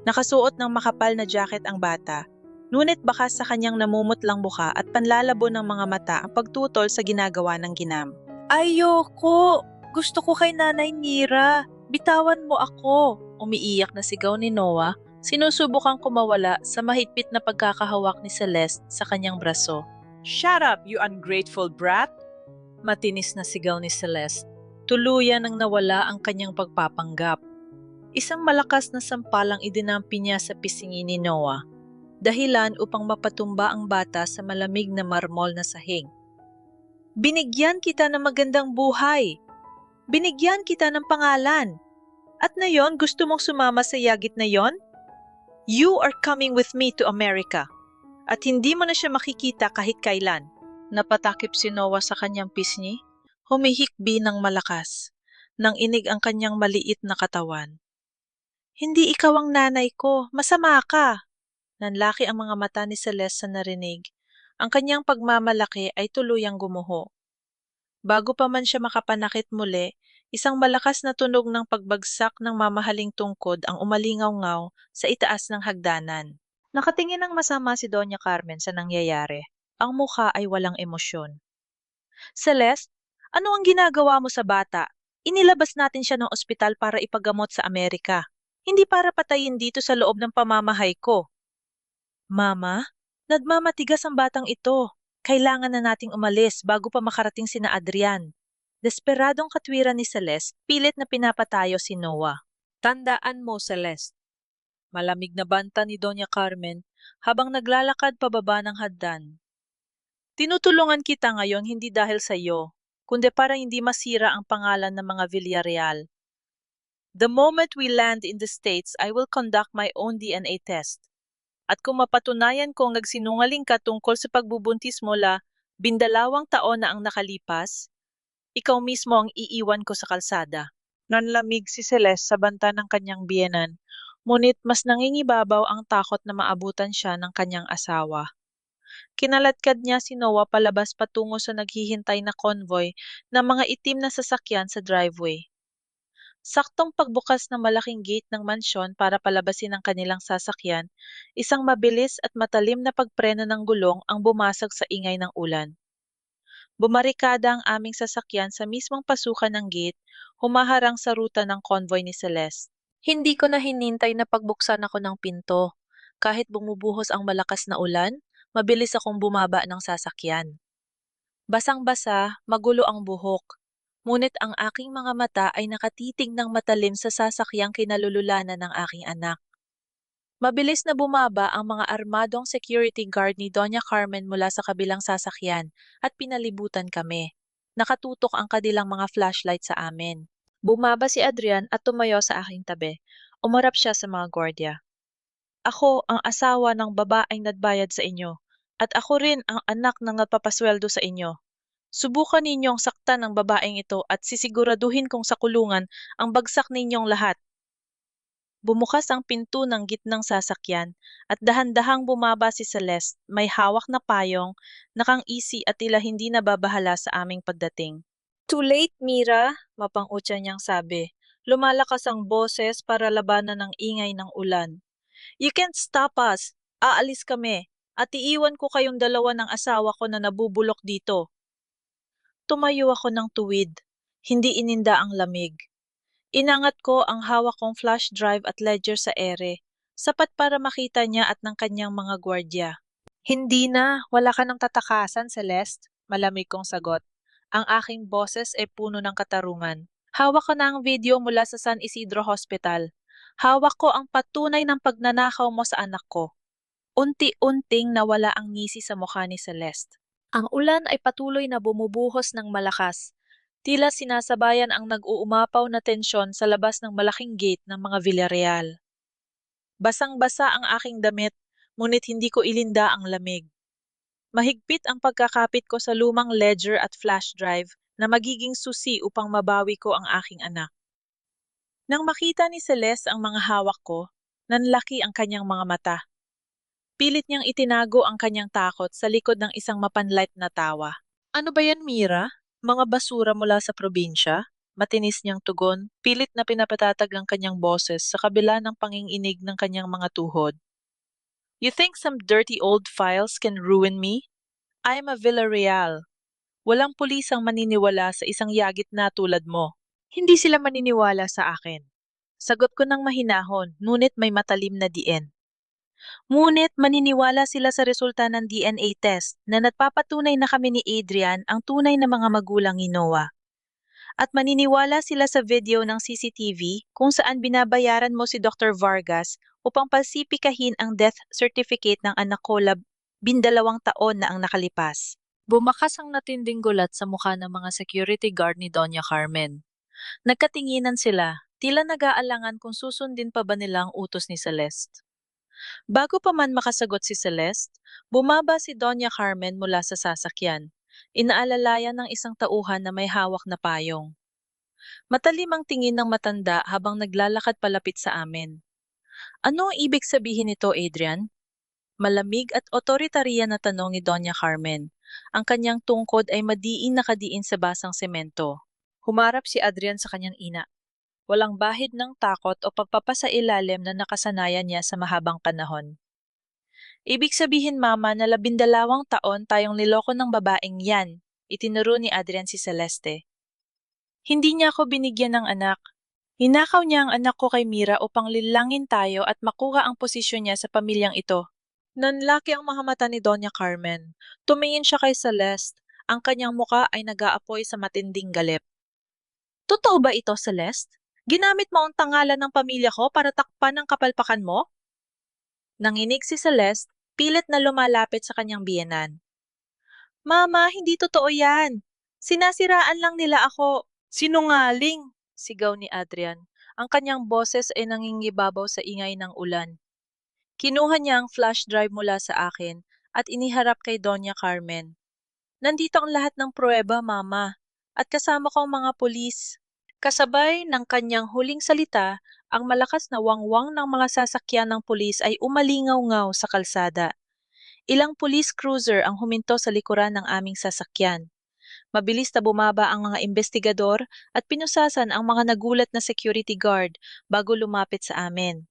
B: Nakasuot ng makapal na jacket ang bata, ngunit baka sa kanyang namumutlang buka at panlalabo ng mga mata ang pagtutol sa ginagawa ng ginam. Ayoko! Gusto ko kay Nanay Nira! Bitawan mo ako! Umiiyak na sigaw ni Noah, sinusubukang kumawala sa mahigpit na pagkakahawak ni Celeste sa kanyang braso. Shut up, you ungrateful brat! Matinis na sigaw ni Celeste. Tuluyan nang nawala ang kanyang pagpapanggap. Isang malakas na sampalang idinampi niya sa pisngi ni Noah, dahilan upang mapatumba ang bata sa malamig na marmol na sahig. Binigyan kita ng magandang buhay. Binigyan kita ng pangalan. At ngayon gusto mong sumama sa yagit na yon? You are coming with me to America. At hindi mo na siya makikita kahit kailan. Napatakip si Noah sa kanyang pisngi, humihikbi ng malakas, nang inig ang kanyang maliit na katawan.
A: Hindi ikaw ang nanay ko, masama ka. Nanlaki ang mga mata ni Celeste sa narinig. Ang kanyang pagmamalaki ay tuluyang gumuho. Bago pa man siya makapanakit muli, isang malakas na tunog ng pagbagsak ng mamahaling tungkod ang umalingaw-ngaw sa itaas ng hagdanan. Nakatingin ng masama si Doña Carmen sa nangyayari. Ang mukha ay walang emosyon. Celeste, ano ang ginagawa mo sa bata? Inilabas natin siya ng ospital para ipagamot sa Amerika. Hindi para patayin dito sa loob ng pamamahay ko. Mama, nagmamatigas ang batang ito. Kailangan na nating umalis bago pa makarating sina Adrian. Desperadong katwiran ni Celeste, pilit na pinapatayo si Noah. Tandaan mo, Celeste. Malamig na banta ni Doña Carmen habang naglalakad pababa ng hagdan. Tinutulungan kita ngayon hindi dahil sa iyo, kundi para hindi masira ang pangalan ng mga Villarreal. The moment we land in the States, I will conduct my own DNA test. At kung mapatunayan kong nagsinungaling ka tungkol sa pagbubuntis mula 12 taon na ang nakalipas, ikaw mismo ang iiwan ko sa kalsada. Nanlamig si Celeste sa banta ng kanyang biyenan, ngunit mas nangingibabaw ang takot na maabutan siya ng kanyang asawa. Kinalatkad niya si Noah palabas patungo sa naghihintay na convoy ng mga itim na sasakyan sa driveway. Saktong pagbukas ng malaking gate ng mansyon para palabasin ang kanilang sasakyan, isang mabilis at matalim na pagpreno ng gulong ang bumasag sa ingay ng ulan. Bumarikada ang aming sasakyan sa mismong pasukan ng gate, humaharang sa ruta ng convoy ni Celeste. Hindi ko na hinintay na pagbuksan ako ng pinto. Kahit bumubuhos ang malakas na ulan, mabilis akong bumaba ng sasakyan. Basang-basa, magulo ang buhok. Ngunit ang aking mga mata ay nakatitig ng matalim sa sasakyang kinalululanan ng aking anak. Mabilis na bumaba ang mga armadong security guard ni Doña Carmen mula sa kabilang sasakyan at pinalibutan kami. Nakatutok ang kanilang mga flashlight sa amin. Bumaba si Adrian at tumayo sa aking tabi. Umarap siya sa mga gwardiya. Ako ang asawa ng babaeng nagbayad sa inyo at ako rin ang anak ng nagpapasweldo sa inyo. Subukan ninyong saktan ng babaeng ito at sisiguraduhin kong sa kulungan ang bagsak ninyong lahat. Bumukas ang pinto ng gitnang sasakyan at dahan-dahang bumaba si Celeste, may hawak na payong, nakang-isi at tila hindi nababahala sa aming pagdating. Too late, Mira, mapang-utya niyang sabi. Lumalakas ang boses para labanan ng ingay ng ulan. You can't stop us. Aalis kami at iiwan ko kayong dalawa ng asawa ko na nabubulok dito. Tumayo ako ng tuwid, hindi ininda ang lamig. Inangat ko ang hawak kong flash drive at ledger sa ere, sapat para makita niya at ng kanyang mga gwardya. Hindi na, wala ka ng tatakasan, Celeste, malamig kong sagot. Ang aking boses ay puno ng katarungan. Hawak ko na ang video mula sa San Isidro Hospital. Hawak ko ang patunay ng pagnanakaw mo sa anak ko. Unti-unting nawala ang ngisi sa mukha ni Celeste. Ang ulan ay patuloy na bumubuhos ng malakas. Tila sinasabayan ang nag-uumapaw na tensyon sa labas ng malaking gate ng mga Villarreal. Basang-basa ang aking damit, ngunit hindi ko ilinda ang lamig. Mahigpit ang pagkakapit ko sa lumang ledger at flash drive na magiging susi upang mabawi ko ang aking anak. Nang makita ni Celeste ang mga hawak ko, nanlaki ang kanyang mga mata. Pilit niyang itinago ang kanyang takot sa likod ng isang mapanlight na tawa. Ano ba yan, Mira? Mga basura mula sa probinsya? Matinis niyang tugon, pilit na pinapatatag ang kanyang boses sa kabila ng panginginig ng kanyang mga tuhod. You think some dirty old files can ruin me? I am a Villarreal. Walang pulis ang maniniwala sa isang yagit na tulad mo. Hindi sila maniniwala sa akin. Sagot ko ng mahinahon, ngunit may matalim na diin. Ngunit maniniwala sila sa resulta ng DNA test na nagpapatunay na kami ni Adrian ang tunay na mga magulang ni Noah. At maniniwala sila sa video ng CCTV kung saan binabayaran mo si Dr. Vargas upang palsipikahin ang death certificate ng anak ko 12 taon na ang nakalipas. Bumakas ang natinding gulat sa mukha ng mga security guard ni Doña Carmen. Nagkatinginan sila, tila nag-aalangan kung susundin pa ba nila ang utos ni Celeste. Bago pa man makasagot si Celeste, bumaba si Doña Carmen mula sa sasakyan. Inaalalayan ng isang tauhan na may hawak na payong. Matalim ang tingin ng matanda habang naglalakad palapit sa amin. Ano ang ibig sabihin nito, Adrian? Malamig at otoritarya na tanong ni Doña Carmen. Ang kanyang tungkod ay madiin nakadiin sa basang semento. Humarap si Adrian sa kanyang ina. Walang bahid ng takot o pagpapasailalim na nakasanayan niya sa mahabang panahon. Ibig sabihin, Mama, na 12 taon tayong niloko ng babaeng yan, itinuro ni Adrian si Celeste. Hindi niya ako binigyan ng anak. Hinakaw niya ang anak ko kay Mira upang lilangin tayo at makuha ang posisyon niya sa pamilyang ito. Nanlaki ang mga mata ni Doña Carmen. Tumingin siya kay Celeste. Ang kanyang muka ay nag-aapoy sa matinding galip. Totoo ba ito, Celeste? Ginamit mo ang tangalan ng pamilya ko para takpan ang kapalpakan mo? Nanginig si Celeste, pilit na lumalapit sa kanyang biyenan. Mama, hindi totoo yan. Sinasiraan lang nila ako. Sinungaling, sigaw ni Adrian. Ang kanyang boses ay nangingibabaw sa ingay ng ulan. Kinuha niya ang flash drive mula sa akin at iniharap kay Doña Carmen. Nandito ang lahat ng pruweba, Mama, at kasama ko ang mga pulis. Kasabay ng kanyang huling salita, ang malakas na wangwang ng mga sasakyan ng pulis ay umalingaw-ngaw sa kalsada. Ilang police cruiser ang huminto sa likuran ng aming sasakyan. Mabilis na bumaba ang mga investigador at pinusasan ang mga nagulat na security guard bago lumapit sa amin.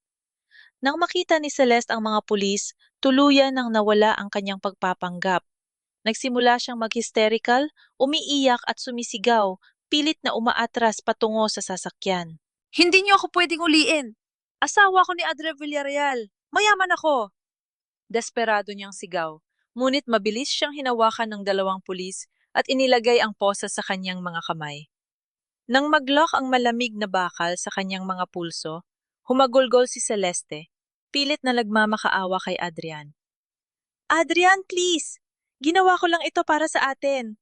A: Nang makita ni Celeste ang mga pulis, tuluyan nang nawala ang kanyang pagpapanggap. Nagsimula siyang mag-hysterical, umiiyak at sumisigaw, pilit na umaatras patungo sa sasakyan. Hindi niyo ako pwedeng uliin! Asawa ko ni Adre Villarreal! Mayaman ako! Desperado niyang sigaw, ngunit mabilis siyang hinawakan ng 2 pulis at inilagay ang posa sa kanyang mga kamay. Nang maglock ang malamig na bakal sa kanyang mga pulso, humagulgol si Celeste, pilit na nagmamakaawa kay Adrian. Adrian, please! Ginawa ko lang ito para sa atin.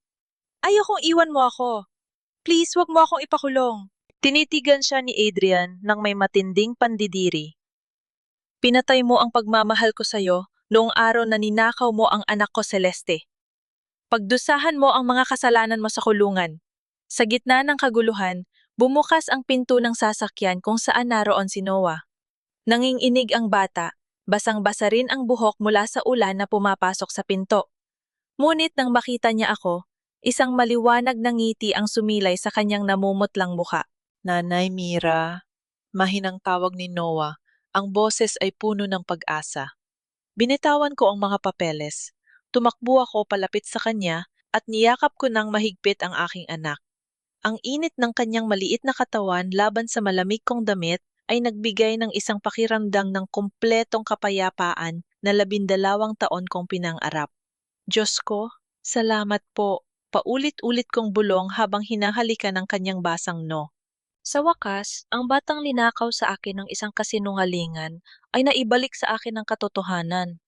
A: Ayokong iwan mo ako. Please, wag mo akong ipakulong. Tinitigan siya ni Adrian nang may matinding pandidiri. Pinatay mo ang pagmamahal ko sa'yo noong araw na ninakaw mo ang anak ko, Celeste. Pagdusahan mo ang mga kasalanan mo sa kulungan. Sa gitna ng kaguluhan, bumukas ang pinto ng sasakyan kung saan naroon si Noah. Nanginginig ang bata, basang-basa rin ang buhok mula sa ulan na pumapasok sa pinto. Ngunit nang makita niya ako, isang maliwanag na ngiti ang sumilay sa kanyang namumutlang muka. Nanay Mira, mahinang tawag ni Noah, ang boses ay puno ng pag-asa. Binitawan ko ang mga papeles. Tumakbo ako palapit sa kanya at niyakap ko ng mahigpit ang aking anak. Ang init ng kanyang maliit na katawan laban sa malamig kong damit ay nagbigay ng isang pakiramdam ng kumpletong kapayapaan na 12 taon kong pinang-arap. Diyos ko, salamat po. Paulit-ulit kong bulong habang hinahalikan ng kanyang basang no. Sa wakas, ang batang linakaw sa akin ng isang kasinungalingan ay naibalik sa akin ng katotohanan.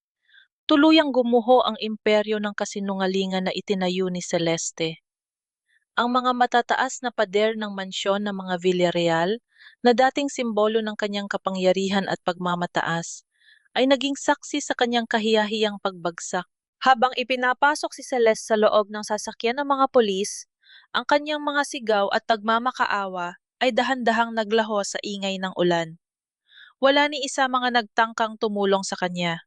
A: Tuluyang gumuho ang imperyo ng kasinungalingan na itinayo ni Celeste. Ang mga matataas na pader ng mansyon ng mga Villarreal, na dating simbolo ng kanyang kapangyarihan at pagmamataas, ay naging saksi sa kanyang kahiyahiyang pagbagsak. Habang ipinapasok si Celeste sa loob ng sasakyan ng mga polis, ang kanyang mga sigaw at pagmamakaawa ay dahan-dahang naglaho sa ingay ng ulan. Wala ni isa mga nagtangkang tumulong sa kanya.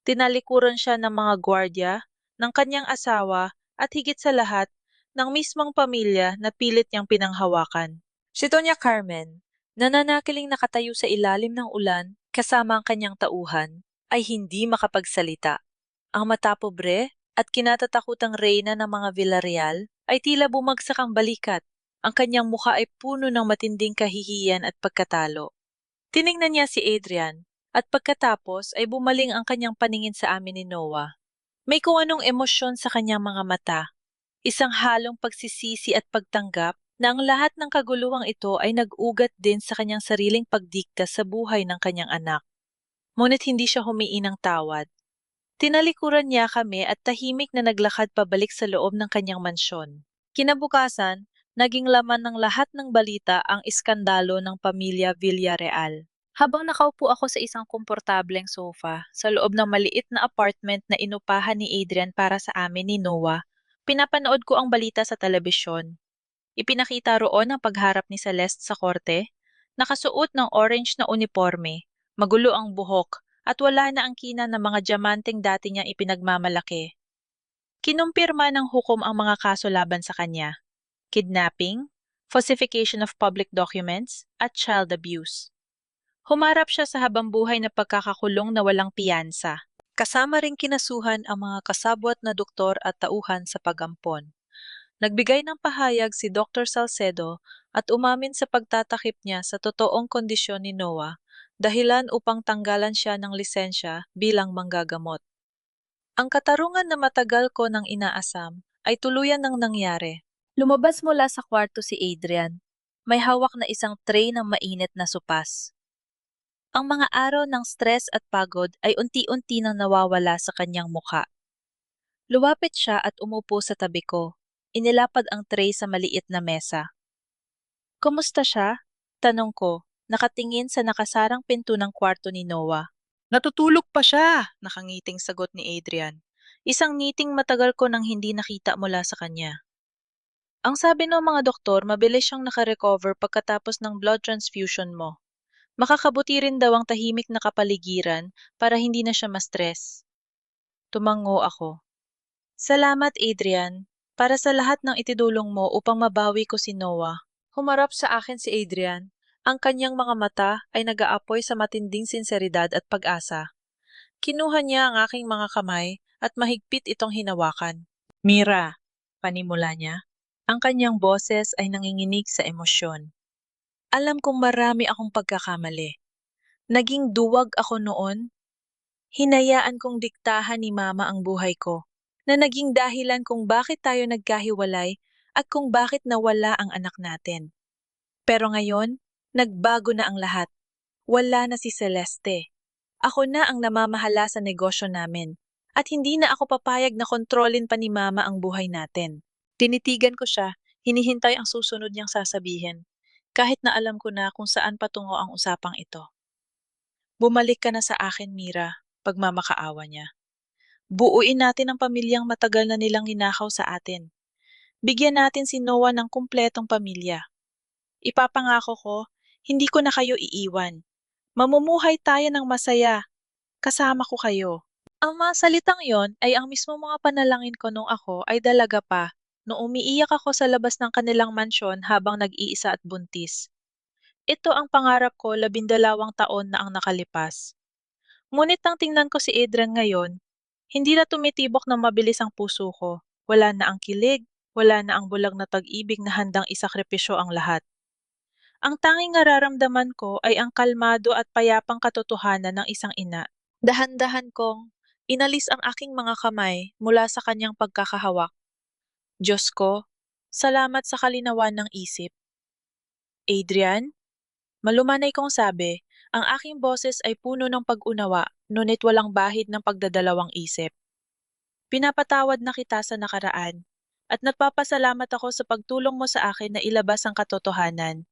A: Tinalikuran siya ng mga gwardya, ng kanyang asawa, at higit sa lahat, ng mismong pamilya na pilit niyang pinanghawakan. Si Doña Carmen, nananakiling nakatayo sa ilalim ng ulan kasama ang kanyang tauhan, ay hindi makapagsalita. Ang matapobre at kinatatakutang reyna ng mga Villarreal ay tila bumagsak ang balikat. Ang kanyang mukha ay puno ng matinding kahihiyan at pagkatalo. Tiningnan niya si Adrian at pagkatapos ay bumaling ang kanyang paningin sa amin ni Noah. May kung anong emosyon sa kanyang mga mata. Isang halong pagsisisi at pagtanggap na ang lahat ng kaguluhang ito ay nag-ugat din sa kanyang sariling pagdikta sa buhay ng kanyang anak. Ngunit hindi siya humiin ng tawad. Tinalikuran niya kami at tahimik na naglakad pabalik sa loob ng kanyang mansyon. Kinabukasan, naging laman ng lahat ng balita ang iskandalo ng pamilya Villarreal. Habang nakaupo ako sa isang komportableng sofa sa loob ng maliit na apartment na inupahan ni Adrian para sa amin ni Noah, pinapanood ko ang balita sa telebisyon. Ipinakita roon ang pagharap ni Celeste sa korte, nakasuot ng orange na uniforme, magulo ang buhok, at wala na ang kina ng mga diamanteng dati niyang ipinagmamalaki. Kinumpirma ng hukom ang mga kaso laban sa kanya: kidnapping, falsification of public documents, at child abuse. Humarap siya sa habambuhay na pagkakakulong na walang piyansa.
B: Kasama ring kinasuhan ang mga kasabwat na doktor at tauhan sa pagampon. Nagbigay ng pahayag si Dr. Salcedo at umamin sa pagtatakip niya sa totoong kondisyon ni Noah, dahilan upang tanggalan siya ng lisensya bilang manggagamot. Ang katarungan na matagal ko nang inaasam ay tuluyan ng nangyari. Lumabas mula sa kwarto si Adrian. May hawak na isang tray ng mainit na sopas. Ang mga araw ng stress at pagod ay unti-unti nang nawawala sa kanyang muka. Luwapit siya at umupo sa tabi ko. Inilapad ang tray sa maliit na mesa. "Kumusta siya?" tanong ko, nakatingin sa nakasarang pinto ng kwarto ni Noah.
A: Natutulog pa siya, nakangiting sagot ni Adrian. Isang ngiting matagal ko nang hindi nakita mula sa kanya. Ang sabi ng mga doktor, mabilis siyang nakarecover pagkatapos ng blood transfusion mo. Makakabuti rin daw ang tahimik na kapaligiran para hindi na siya ma-stress. Tumango ako. Salamat, Adrian, para sa lahat ng itidulong mo upang mabawi ko si Noah. Humarap sa akin si Adrian. Ang kanyang mga mata ay nag-aapoy sa matinding sinseridad at pag-asa. Kinuha niya ang aking mga kamay at mahigpit itong hinawakan. "Mira," panimula niya. Ang kanyang boses ay nanginginig sa emosyon. "Alam kong marami akong pagkakamali. Naging duwag ako noon. Hinayaan kong diktahan ni Mama ang buhay ko, na naging dahilan kung bakit tayo nagkahiwalay at kung bakit nawala ang anak natin. Pero ngayon, nagbago na ang lahat. Wala na si Celeste. Ako na ang namamahala sa negosyo namin. At hindi na ako papayag na kontrolin pa ni Mama ang buhay natin." Tinitigan ko siya, hinihintay ang susunod niyang sasabihin. Kahit na alam ko na kung saan patungo ang usapang ito. "Bumalik ka na sa akin, Mira," pagmamakaawa niya. "Buuin natin ang pamilyang matagal na nilang ninakaw sa atin. Bigyan natin si Noah ng kumpletong pamilya. Ipapangako ko, hindi ko na kayo iiwan. Mamumuhay tayo ng masaya. Kasama ko kayo." Ang mga salitang yon ay ang mismo mga panalangin ko nung ako ay dalaga pa, nung umiiyak ako sa labas ng kanilang mansyon habang nag-iisa at buntis. Ito ang pangarap ko 12 taon na ang nakalipas. Ngunit nang tingnan ko si Adrian ngayon, hindi na tumitibok ng mabilis ang puso ko. Wala na ang kilig, wala na ang bulag na pag-ibig na handang isakripisyo ang lahat. Ang tanging nararamdaman ko ay ang kalmado at payapang katotohanan ng isang ina. Dahan-dahan kong inalis ang aking mga kamay mula sa kanyang pagkakahawak. "Diyos ko, salamat sa kalinawan ng isip." "Adrian?" Malumanay kong sabi, ang aking boses ay puno ng pag-unawa, ngunit walang bahid ng pagdadalawang isip. "Pinapatawad na kita sa nakaraan, at nagpapasalamat ako sa pagtulong mo sa akin na ilabas ang katotohanan.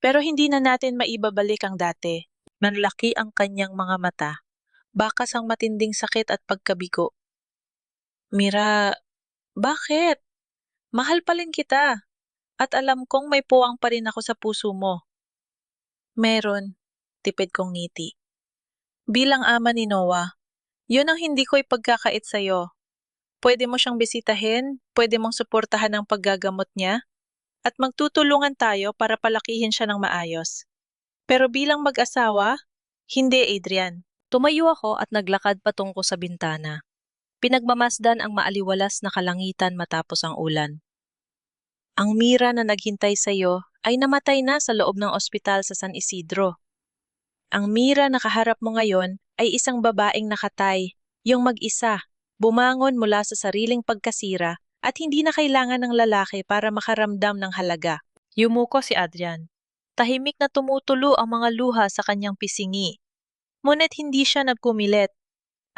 A: Pero hindi na natin maibabalik ang dati." Manlaki ang kanyang mga mata, bakas ang matinding sakit at pagkabigo. "Mira, bakit? Mahal pa rin kita, at alam kong may puwang pa rin ako sa puso mo." "Meron," tipid kong ngiti. "Bilang ama ni Noah, yun ang hindi ko ipagkakait sa'yo. Pwede mo siyang bisitahin, pwede mong suportahan ang paggagamot niya, at magtutulungan tayo para palakihin siya ng maayos. Pero bilang mag-asawa, hindi, Adrian."
B: Tumayo ako at naglakad patungo sa bintana. Pinagmamasdan ang maaliwalas na kalangitan matapos ang ulan. "Ang Mira na naghintay sa iyo ay namatay na sa loob ng ospital sa San Isidro. Ang Mira na kaharap mo ngayon ay isang babaeng nakatay, yung mag-isa, bumangon mula sa sariling pagkasira at hindi na kailangan ng lalaki para makaramdam ng halaga." Yumuko si Adrian. Tahimik na tumutulo ang mga luha sa kanyang pisingi. Ngunit hindi siya nagkumilit.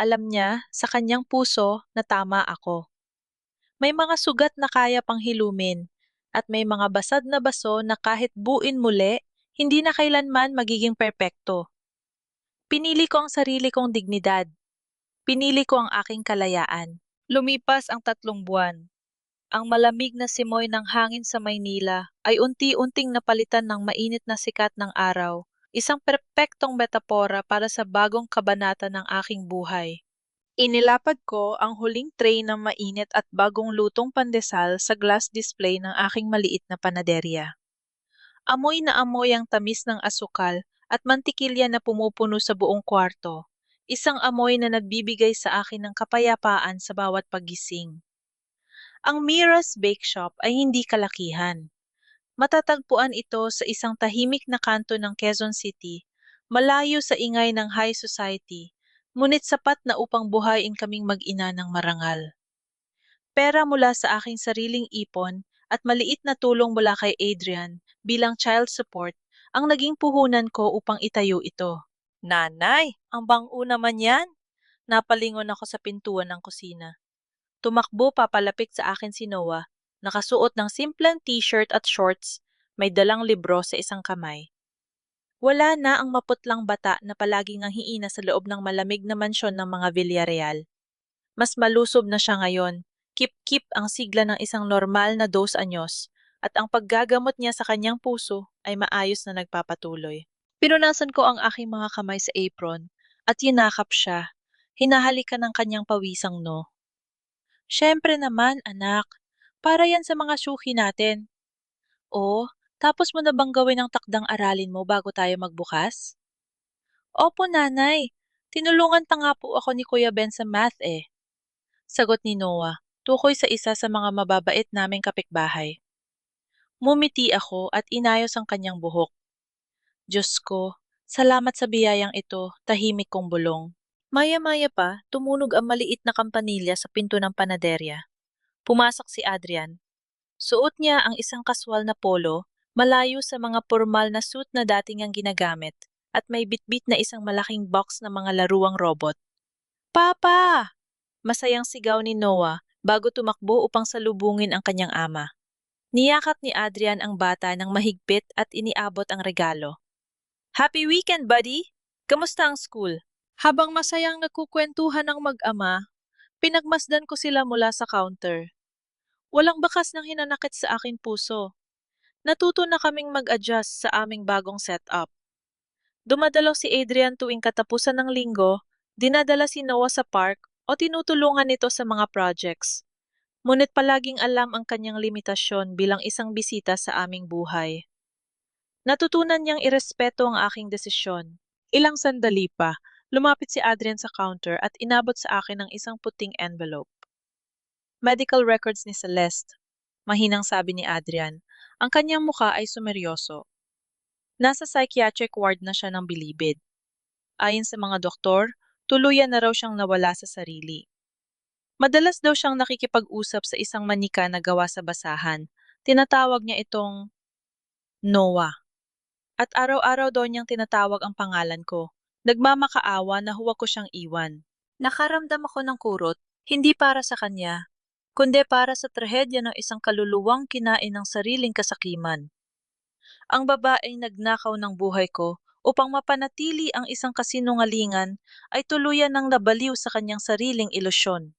B: Alam niya sa kanyang puso na tama ako. May mga sugat na kaya pang hilumin, at may mga basad na baso na kahit buin muli, hindi na kailanman magiging perpekto. Pinili ko ang sarili kong dignidad. Pinili ko ang aking kalayaan. Lumipas ang 3 buwan. Ang malamig na simoy ng hangin sa Maynila ay unti-unting napalitan ng mainit na sikat ng araw, isang perpektong metapora para sa bagong kabanata ng aking buhay. Inilapad ko ang huling tray ng mainit at bagong lutong pandesal sa glass display ng aking maliit na panaderya. Amoy na amoy ang tamis ng asukal at mantikilya na pumupuno sa buong kwarto, isang amoy na nagbibigay sa akin ng kapayapaan sa bawat paggising. Ang Mira's Bake Shop ay hindi kalakihan. Matatagpuan ito sa isang tahimik na kanto ng Quezon City, malayo sa ingay ng high society, ngunit sapat na upang buhayin kaming mag-ina ng marangal. Pera mula sa aking sariling ipon at maliit na tulong mula kay Adrian bilang child support ang naging puhunan ko upang itayo ito. Nanay, ang bang-o naman yan? Napalingon ako sa pintuan ng kusina. Tumakbo papalapit sa akin si Noah, nakasuot ng simpleng t-shirt at shorts, may dalang libro sa isang kamay. Wala na ang maputlang bata na palaging nanghiina sa loob ng malamig na mansyon ng mga Villarreal. Mas malusob na siya ngayon, kip-kip ang sigla ng isang normal na 2 anyos, at ang paggagamot niya sa kanyang puso ay maayos na nagpapatuloy. Pinunasan ko ang aking mga kamay sa apron, at yinakap siya, hinahalikan ng kanyang pawisang no. Siyempre naman, anak. Para yan sa mga suki natin. Oh, tapos mo na bang gawin ang takdang aralin mo bago tayo magbukas? Opo, nanay. Tinulungan pa nga po ako ni Kuya Ben sa math eh. Sagot ni Noah, tukoy sa isa sa mga mababait naming kapitbahay. Mumiti ako at inayos ang kanyang buhok. Diyos ko, salamat sa biyayang ito, tahimik kong bulong. Maya-maya pa, tumunog ang maliit na kampanilya sa pinto ng panaderya. Pumasok si Adrian. Suot niya ang isang kaswal na polo, malayo sa mga formal na suit na dating ang ginagamit, at may bitbit na isang malaking box na mga laruang robot. Papa! Masayang sigaw ni Noah bago tumakbo upang salubungin ang kanyang ama. Niyakap ni Adrian ang bata ng mahigpit at iniabot ang regalo. Happy weekend, buddy! Kamusta ang school? Habang masayang nagkukwentuhan ng mag-ama, pinagmasdan ko sila mula sa counter. Walang bakas ng hinanakit sa aking puso. Natuto na kaming mag-adjust sa aming bagong setup. Dumadalaw si Adrian tuwing katapusan ng linggo, dinadala si Noah sa park o tinutulungan nito sa mga projects. Ngunit palaging alam ang kanyang limitasyon bilang isang bisita sa aming buhay. Natutunan niyang irespeto ang aking desisyon. Ilang sandali pa, lumapit si Adrian sa counter at inabot sa akin ang isang puting envelope. Medical records ni Celeste, mahinang sabi ni Adrian. Ang kanyang muka ay sumeryoso. Nasa psychiatric ward na siya ng bilibid. Ayon sa mga doktor, tuluyan na raw siyang nawala sa sarili. Madalas daw siyang nakikipag-usap sa isang manika na gawa sa basahan. Tinatawag niya itong Noah. At araw-araw daw niyang tinatawag ang pangalan ko. Nagmamakaawa na huwag ko siyang iwan. Nakaramdam ako ng kurot, hindi para sa kanya, kundi para sa trahedya ng isang kaluluwang kinain ng sariling kasakiman. Ang babaeng nagnakaw ng buhay ko upang mapanatili ang isang kasinungalingan ay tuluyan ng nabaliw sa kanyang sariling ilusyon.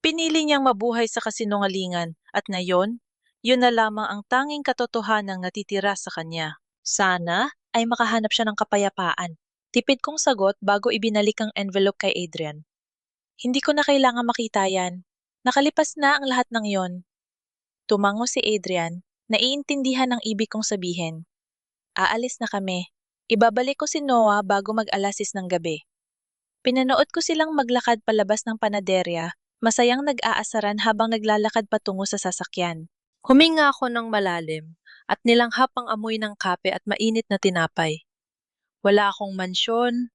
B: Pinili niyang mabuhay sa kasinungalingan at ngayon, yun na lamang ang tanging katotohanang natitira sa kanya. Sana ay makahanap siya ng kapayapaan. Tipid kong sagot bago ibinalik ang envelope kay Adrian. Hindi ko na kailangan makita yan. Nakalipas na ang lahat ng yon. Tumango si Adrian, naiintindihan ang ibig kong sabihin. Aalis na kami. Ibabalik ko si Noah bago mag-alasis ng gabi. Pinanood ko silang maglakad palabas ng panaderya, masayang nag-aasaran habang naglalakad patungo sa sasakyan. Huminga ako ng malalim at nilanghap ang amoy ng kape at mainit na tinapay. Wala akong mansyon,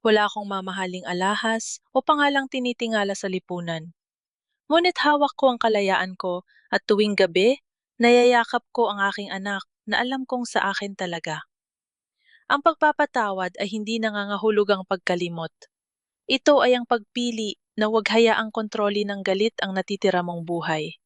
B: wala akong mamahaling alahas o pangalang tinitingala sa lipunan. Ngunit hawak ko ang kalayaan ko at tuwing gabi, nayayakap ko ang aking anak na alam kong sa akin talaga. Ang pagpapatawad ay hindi nangangahulugang pagkalimot. Ito ay ang pagpili na huwag hayaang kontrolin ng galit ang natitira mong buhay.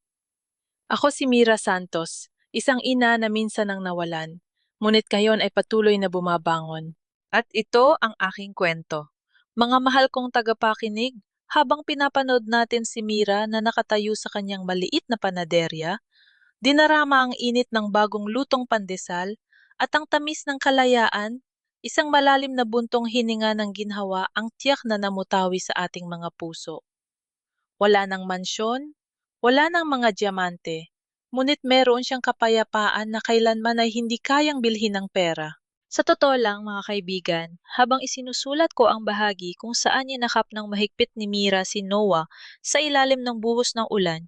B: Ako si Mira Santos, isang ina na minsan ang nawalan, ngunit ngayon ay patuloy na bumabangon. At ito ang aking kwento. Mga mahal kong tagapakinig,
A: Habang pinapanood natin si Mira na nakatayo sa kanyang maliit na panaderya, dinarama ang init ng bagong lutong pandesal at ang tamis ng kalayaan, isang malalim na buntong hininga ng ginhawa ang tiyak na namutawi sa ating mga puso. Wala ng mansyon, wala ng mga diamante, ngunit meron siyang kapayapaan na kailanman ay hindi kayang bilhin ng pera. Sa totoo lang, mga kaibigan, habang isinusulat ko ang bahagi kung saan ninakap ng mahigpit ni Mira si Noah sa ilalim ng buhos ng ulan,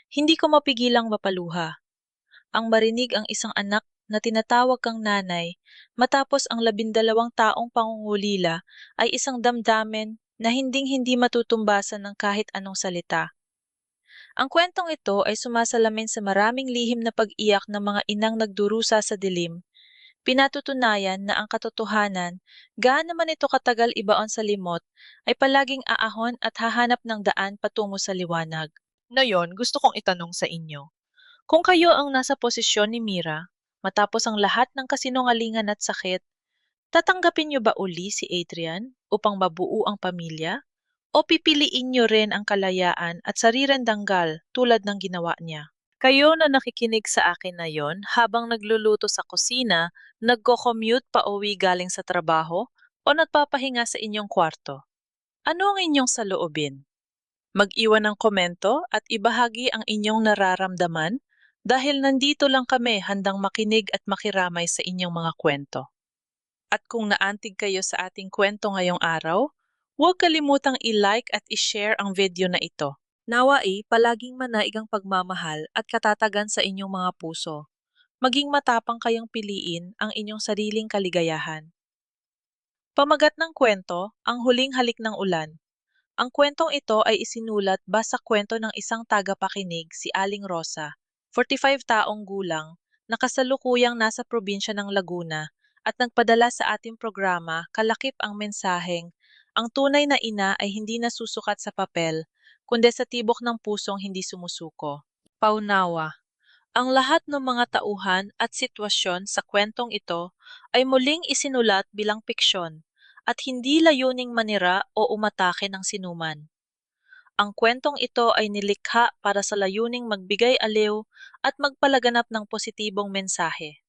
A: hindi ko mapigilang mapaluha. Ang marinig ang isang anak na tinatawag kang nanay matapos ang 12 taong pangungulila ay isang damdamin na hinding-hindi matutumbasan ng kahit anong salita. Ang kwentong ito ay sumasalamin sa maraming lihim na pag-iyak ng mga inang nagdurusa sa dilim. Pinatutunayan na ang katotohanan, gaano man ito katagal ibaon sa limot, ay palaging aahon at hahanap ng daan patungo sa liwanag. Ngayon, gusto kong itanong sa inyo, kung kayo ang nasa posisyon ni Mira, matapos ang lahat ng kasinungalingan at sakit, tatanggapin niyo ba uli si Adrian upang mabuo ang pamilya? O pipiliin niyo rin ang kalayaan at sarirang danggal tulad ng ginawa niya? Kayo na nakikinig sa akin ngayon habang nagluluto sa kusina, nagko-commute pa uwi galing sa trabaho, o nagpapahinga sa inyong kwarto. Ano ang inyong saloobin? Mag-iwan ng komento at ibahagi ang inyong nararamdaman dahil nandito lang kami handang makinig at makiramay sa inyong mga kwento. At kung naantig kayo sa ating kwento ngayong araw, huwag kalimutang i-like at i-share ang video na ito. Nawai, palaging manaig ang pagmamahal at katatagan sa inyong mga puso. Maging matapang kayong piliin ang inyong sariling kaligayahan. Pamagat ng kwento, ang huling halik ng ulan. Ang kwentong ito ay isinulat basa kwento ng isang tagapakinig, si Aling Rosa, 45 taong gulang, na kasalukuyang nasa probinsya ng Laguna at nagpadala sa ating programa kalakip ang mensaheng, ang tunay na ina ay hindi nasusukat sa papel, kundi sa tibok ng pusong hindi sumusuko. Paunawa. Ang lahat ng mga tauhan at sitwasyon sa kwentong ito ay muling isinulat bilang piksyon at hindi layuning manira o umatake ng sinuman. Ang kwentong ito ay nilikha para sa layuning magbigay aliw at magpalaganap ng positibong mensahe.